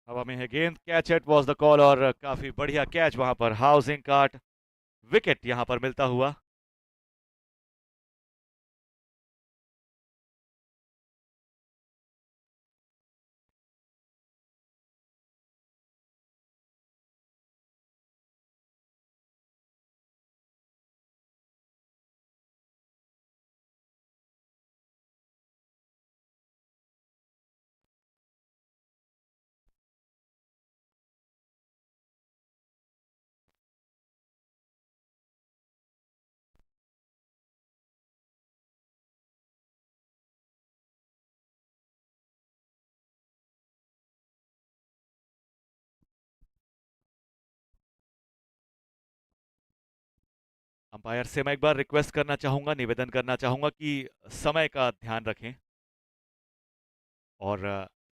हवा में है गेंद, catch it was the call, और काफी बढ़िया कैच वहां पर। हाउसिंग कार्ड विकेट यहां पर मिलता हुआ। अंपायर से मैं एक बार रिक्वेस्ट करना चाहूंगा, निवेदन करना चाहूंगा कि समय का ध्यान रखें, और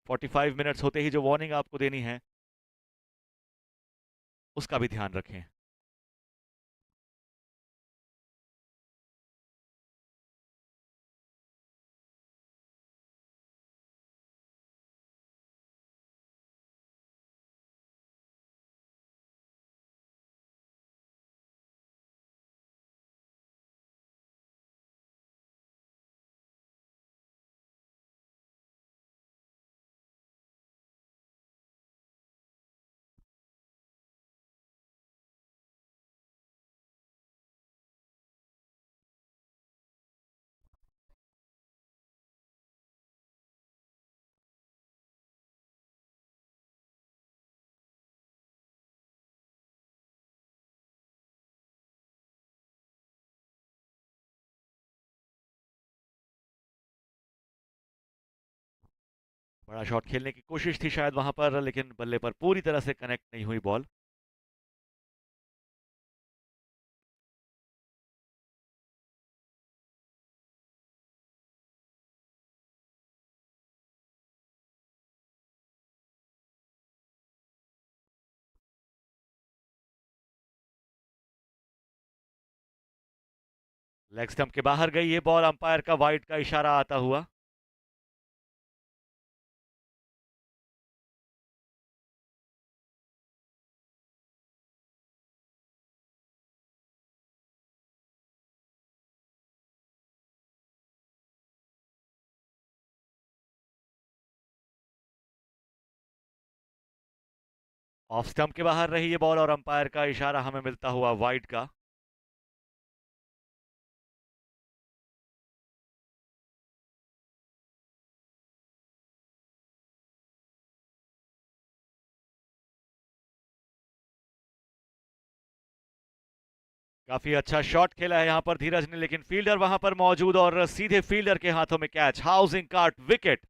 45 मिनट्स होते ही जो वार्निंग आपको देनी है उसका भी ध्यान रखें। बड़ा शॉट खेलने की कोशिश थी शायद वहां पर, लेकिन बल्ले पर पूरी तरह से कनेक्ट नहीं हुई बॉल। लेग स्टंप के बाहर गई ये बॉल, अंपायर का वाइड का इशारा आता हुआ। ऑफ स्टंप के बाहर रही ये बॉल, और अंपायर का इशारा हमें मिलता हुआ वाइड का। काफी अच्छा शॉट खेला है यहां पर धीरज ने, लेकिन फील्डर वहां पर मौजूद, और सीधे फील्डर के हाथों में कैच। हाउसिंग कार्ड विकेट।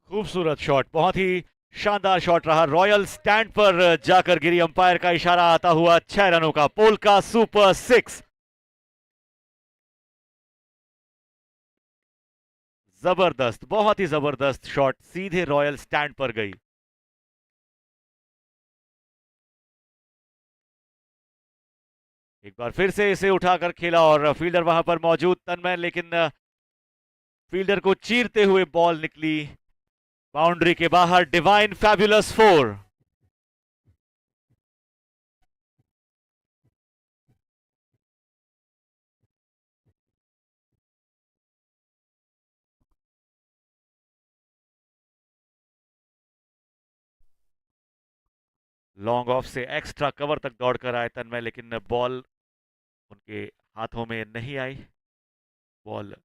खूबसूरत शॉट, बहुत ही शानदार शॉट रहा। रॉयल स्टैंड पर जाकर गिरी। अंपायर का इशारा आता हुआ 6 रनों का पोलका सुपर 6। जबरदस्त, बहुत ही जबरदस्त शॉट, सीधे रॉयल स्टैंड पर गई। एक बार फिर से इसे उठाकर खेला और फील्डर वहां पर मौजूद तन्मय, लेकिन फील्डर को चीरते हुए बॉल निकली बाउंड्री के बाहर। Divine fabulous 4। लॉन्ग ऑफ से एक्स्ट्रा कवर तक दौड़कर आए तन्मय, लेकिन बॉल उनके हाथों में नहीं आई। बॉल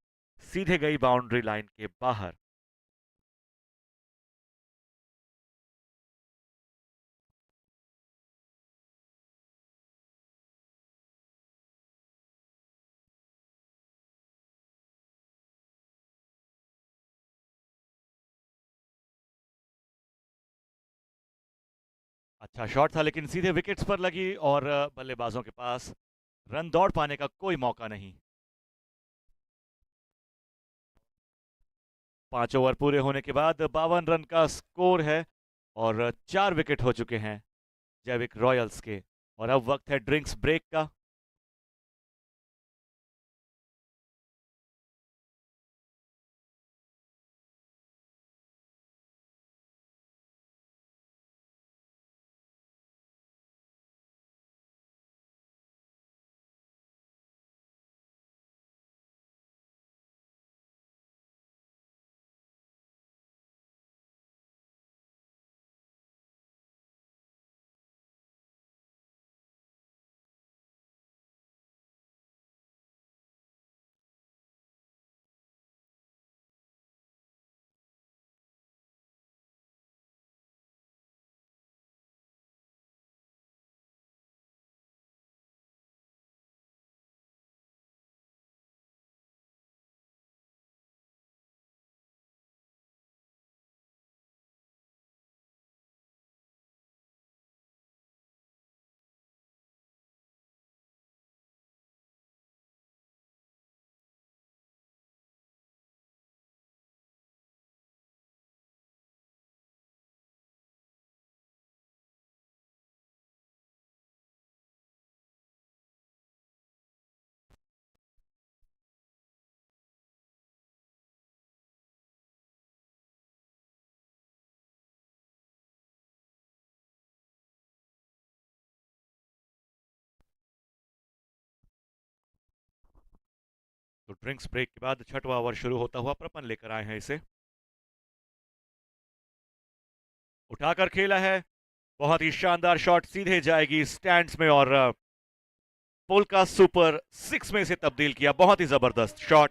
सीधे गई बाउंड्री लाइन के बाहर। अच्छा शॉट था, लेकिन सीधे विकेट्स पर लगी और बल्लेबाजों के पास रन दौड़ पाने का कोई मौका नहीं। 5 ओवर पूरे होने के बाद 52 रन का स्कोर है और 4 विकेट हो चुके हैं जैविक रॉयल्स के। और अब वक्त है ड्रिंक्स ब्रेक का। तो ड्रिंक्स ब्रेक के बाद 6वां ओवर शुरू होता हुआ प्रपन लेकर आए हैं इसे। उठाकर खेला है, बहुत ही शानदार शॉट, सीधे जाएगी स्टैंड्स में और पोलका सुपर 6 में इसे तब्दील किया। बहुत ही जबरदस्त शॉट।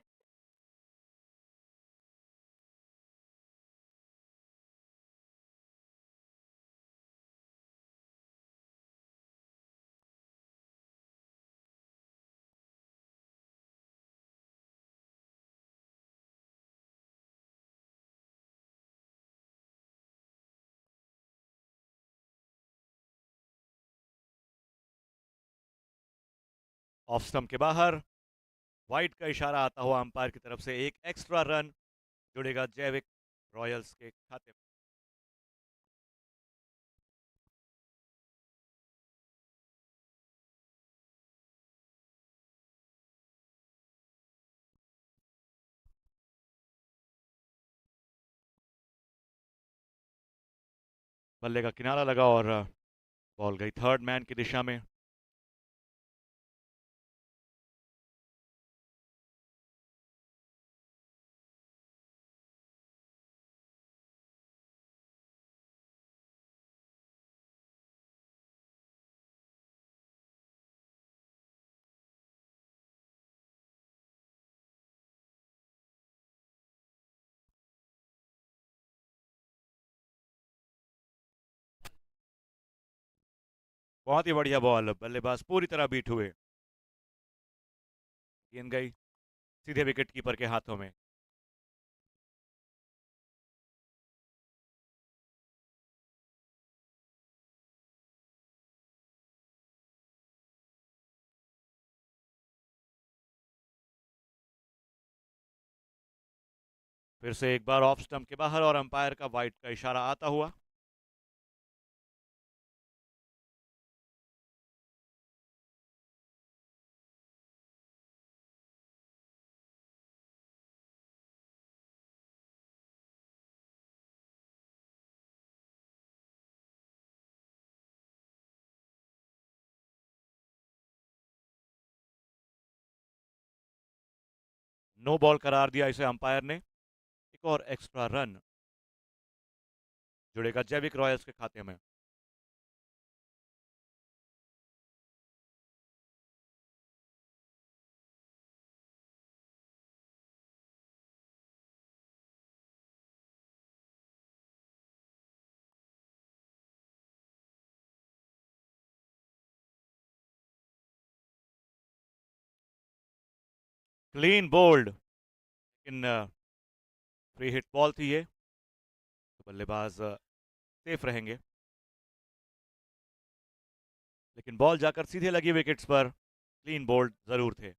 ऑफ स्टंप के बाहर, वाइड का इशारा आता हुआ अंपायर की तरफ से। एक एक्स्ट्रा रन जुड़ेगा जैविक रॉयल्स के खाते में। बल्ले का किनारा लगा और बॉल गई थर्ड मैन की दिशा में। बहुत ही बढ़िया बॉल, बल्लेबाज पूरी तरह बीट हुए। गेंद गई सीधे विकेट कीपर के हाथों में। फिर से एक बार ऑफ स्टंप के बाहर और अंपायर का वाइड का इशारा आता हुआ। नो बॉल करार दिया इसे अंपायर ने। एक और एक्स्ट्रा रन जुड़ेगा जैविक रॉयल्स के खाते में। क्लीन बोल्ड, लेकिन फ्री हिट बॉल थी ये, तो बल्लेबाज सेफ रहेंगे। लेकिन बॉल जाकर सीधे लगी विकेट्स पर, क्लीन बोल्ड जरूर थे।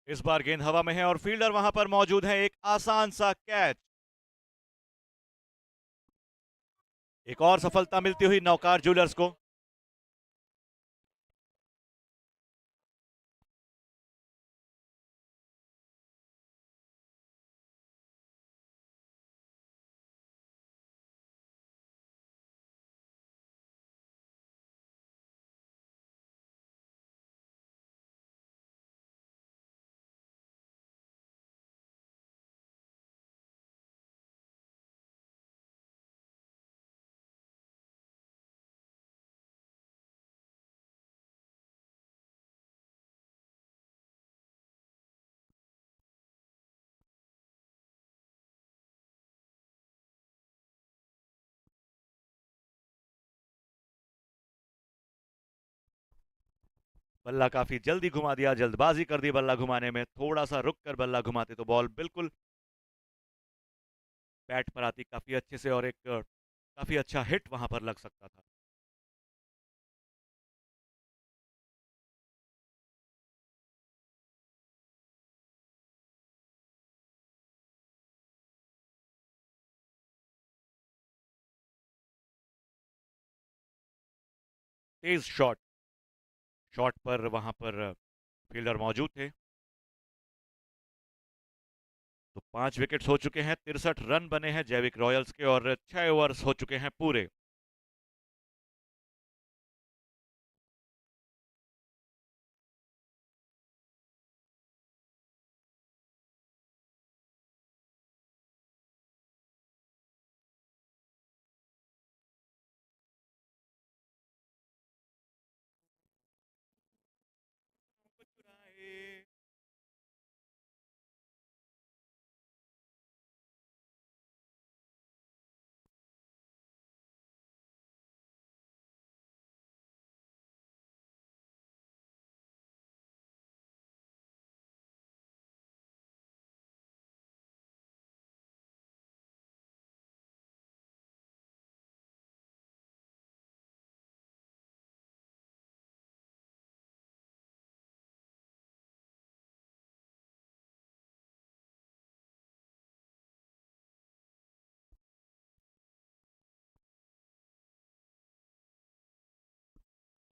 इस बार गेंद हवा में है और फील्डर वहां पर मौजूद है। एक आसान सा कैच। एक और सफलता मिलती हुई नौकार ज्वेलर्स को। बल्ला काफी जल्दी घुमा दिया, जल्दबाजी कर दी बल्ला घुमाने में। थोड़ा सा रुक कर बल्ला घुमाते तो बॉल बिल्कुल बैट पर आती काफी अच्छे से और एक काफी अच्छा हिट वहां पर लग सकता था। तेज शॉट, शॉट पर वहां पर फील्डर मौजूद थे। तो 5 विकेट्स हो चुके हैं, 63 रन बने हैं जैविक रॉयल्स के और 6 ओवर्स हो चुके हैं पूरे।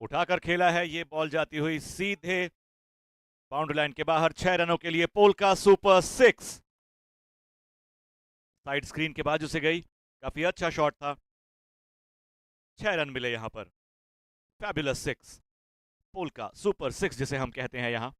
उठाकर खेला है, ये बॉल जाती हुई सीधे बाउंड्री लाइन के बाहर। 6 रनों के लिए पोलका सुपर 6। साइड स्क्रीन के बाजू से गई, काफी अच्छा शॉट था। 6 रन मिले यहां पर। फैबुलस 6, पोलका सुपर 6 जिसे हम कहते हैं यहां।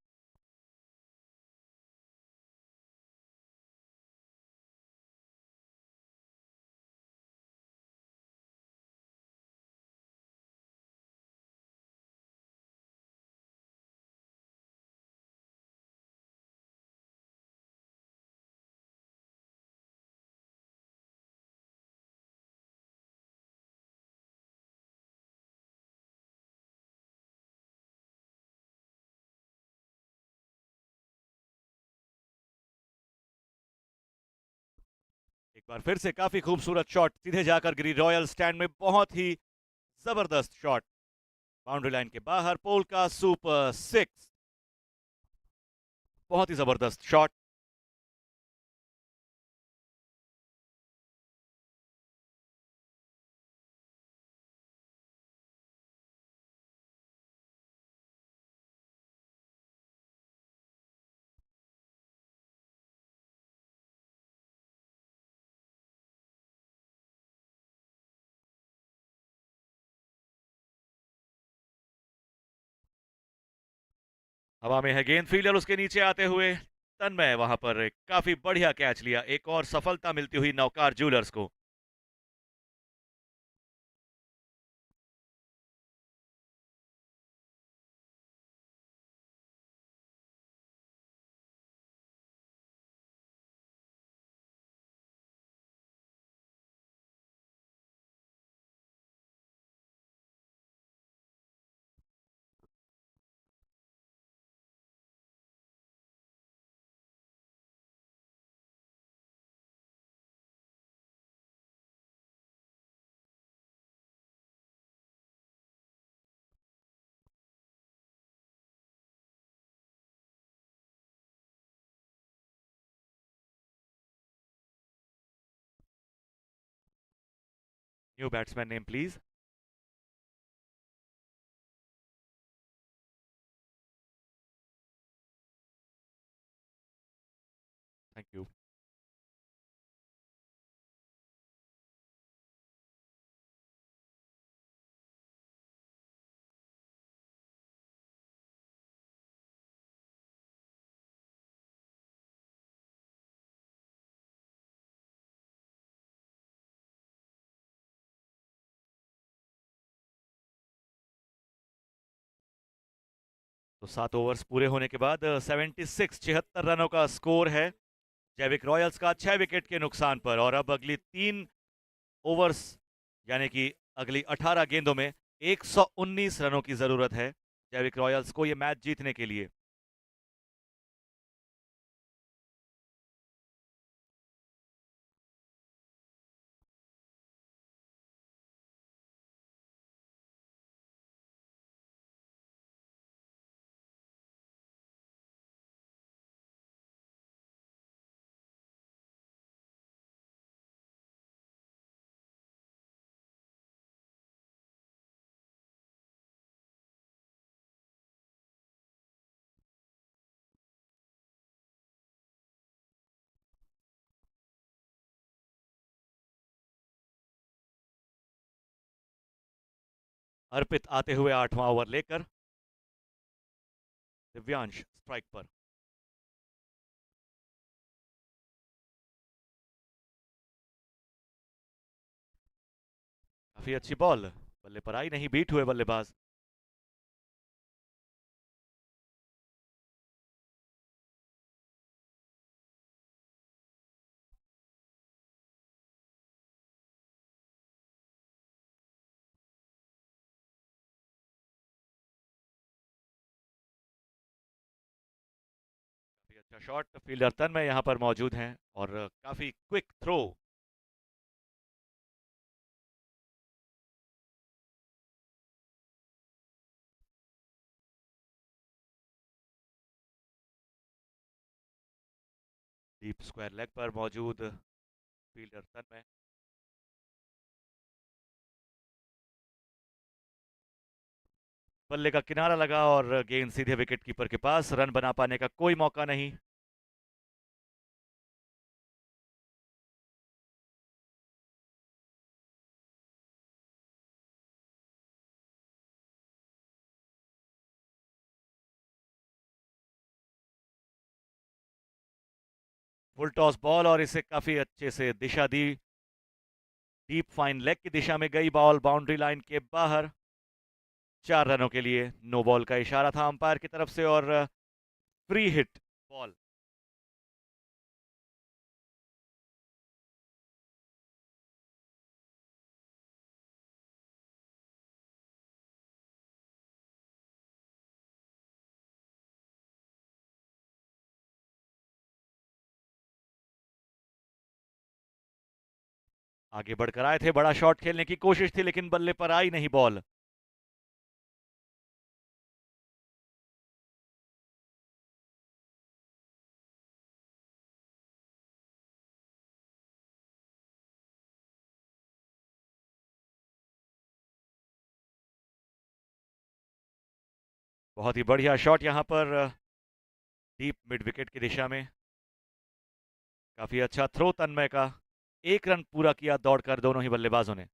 बार फिर से काफी खूबसूरत शॉट सीधे जाकर गिरी रॉयल स्टैंड में, बहुत ही जबरदस्त शॉट, बाउंड्री लाइन के बाहर, पोल का सुपर सिक्स, बहुत ही जबरदस्त शॉट। हवा में है गेंद, फील्डर उसके नीचे आते हुए, तन्मय वहां पर एक काफी बढ़िया कैच लिया, एक और सफलता मिलती हुई नौकार जूलर्स को। New batsman name please. Thank you. तो 7 ओवर्स पूरे होने के बाद 76 रनों का स्कोर है जैविक रॉयल्स का, 6 विकेट के नुकसान पर। और अब अगली 3 ओवर्स यानी कि अगली 18 गेंदों में 119 रनों की जरूरत है जैविक रॉयल्स को यह मैच जीतने के लिए। अर्पित आते हुए 8वां ओवर लेकर, दिव्यांश स्ट्राइक पर। काफी अच्छी बॉल, बल्ले पर आई नहीं, बीट हुए बल्लेबाज। काफी अच्छा शॉट, फील्डर तन्मय यहां पर मौजूद हैं और काफी quick throw. Deep square leg पर मौजूद फील्डर तन्मय। बल्ले का किनारा लगा और गेंद सीधे विकेट कीपर के पास, रन बना पाने का कोई मौका नहीं। फुल टॉस बॉल और इसे काफी अच्छे से दिशा दी, डीप फाइन लेग की दिशा में गई बॉल, बाउंड्री लाइन के बाहर, 4 रनों के लिए। नो बॉल का इशारा था अंपायर की तरफ से और फ्री हिट बॉल। आगे बढ़कर आए थे, बड़ा शॉट खेलने की कोशिश थी लेकिन बल्ले पर आई नहीं बॉल। बहुत ही बढ़िया शॉट यहां पर डीप मिड विकेट की दिशा में। काफी अच्छा थ्रो तन्मय का। एक रन पूरा किया दौड़कर दोनों ही बल्लेबाजों ने।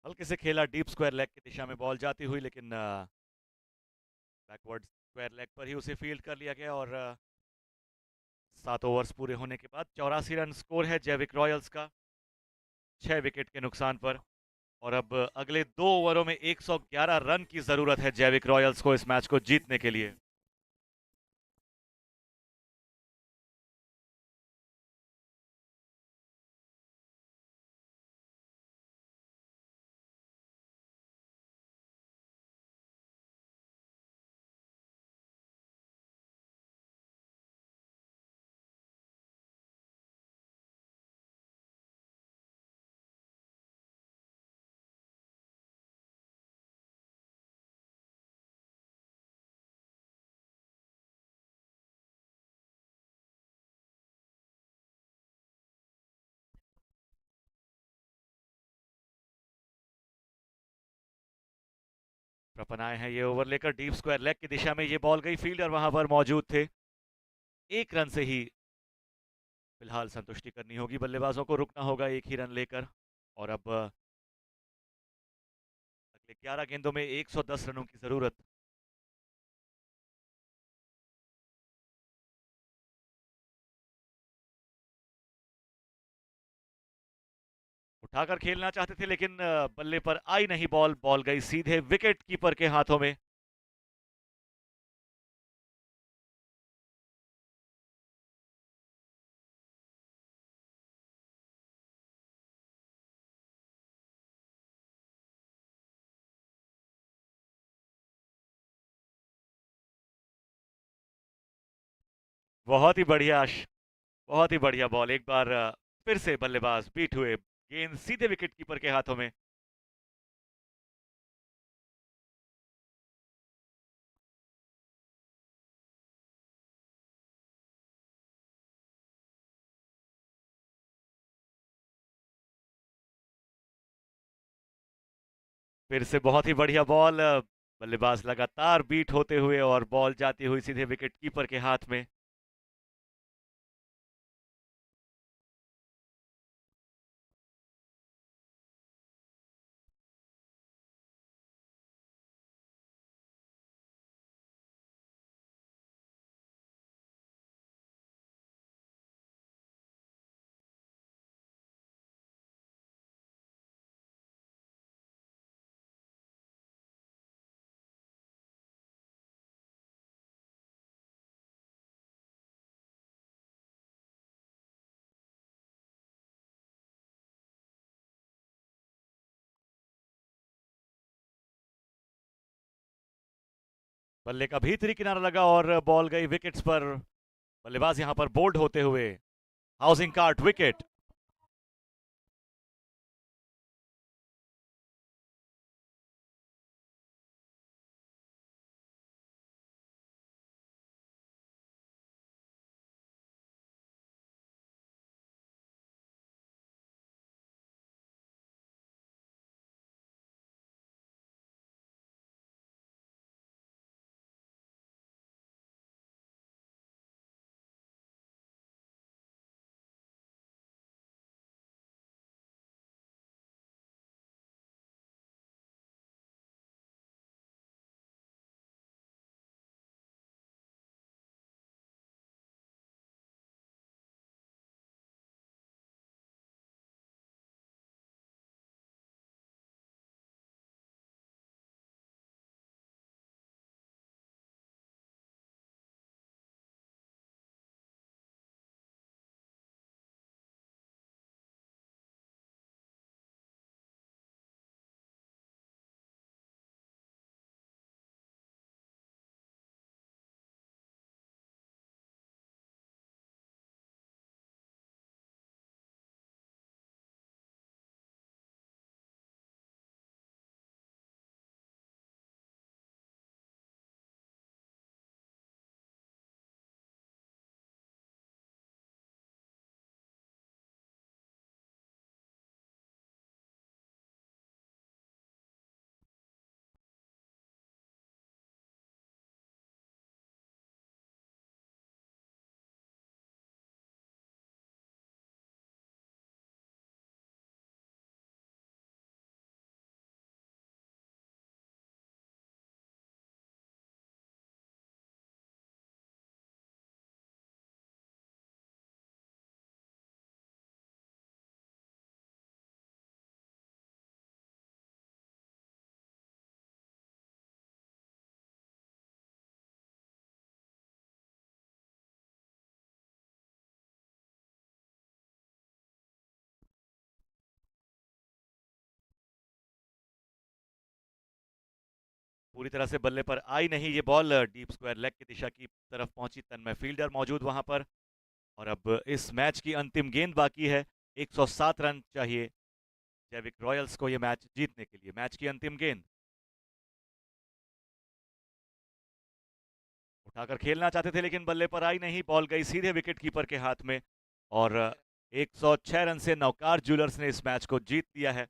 हल्के से खेला डीप स्क्वायर लेग की दिशा में बॉल जाती हुई, लेकिन बैकवर्ड स्क्वायर लेग पर ही उसे फील्ड कर लिया गया। और 7 ओवर्स पूरे होने के बाद 84 रन स्कोर है जैविक रॉयल्स का, 6 विकेट के नुकसान पर। और अब अगले 2 ओवरों में 111 रन की जरूरत है जैविक रॉयल्स को इस मैच को जीतने के लिए। प्रपन आए हैं ये ओवर लेकर डीप स्क्वायर लेग की दिशा में। ये बॉल गई, फील्डर वहां पर मौजूद थे। एक रन से ही फिलहाल संतुष्टि करनी होगी बल्लेबाजों को, रुकना होगा एक ही रन लेकर। और अब अगले 11 गेंदों में 110 रनों की जरूरत। उठाकर खेलना चाहते थे लेकिन बल्ले पर आई नहीं बॉल, बॉल गई सीधे विकेट कीपर के हाथों में। बहुत ही बढ़िया बहुत ही बढ़िया बॉल। एक बार फिर से बल्लेबाज बीट हुए, गेंद सीधे विकेट कीपर के हाथों में। फिर से बहुत ही बढ़िया बॉल। बल्लेबाज लगातार बीट होते हुए और बॉल जाती हुई सीधे विकेट कीपर के हाथ में। बल्ले का भीतरी किनारा लगा और बॉल गई विकेट्स पर। बल्लेबाज यहां पर बोल्ड होते हुए। हाउसिंग कार्ड विकेट। पूरी तरह से बल्ले पर आई नहीं ये बॉल, डीप स्क्वायर लेग की दिशा की तरफ पहुंची, तन्मय फील्डर मौजूद वहां पर। और अब इस मैच की अंतिम गेंद बाकी है, 107 रन चाहिए जैविक रॉयल्स को ये मैच जीतने के लिए। मैच की अंतिम गेंद उठाकर खेलना चाहते थे लेकिन बल्ले पर आई नहीं, बॉल गई सीधे विकेट कीपर के हाथ में। और 106 रन से नवकार ज्वेलर्स ने इस मैच को जीत लिया है।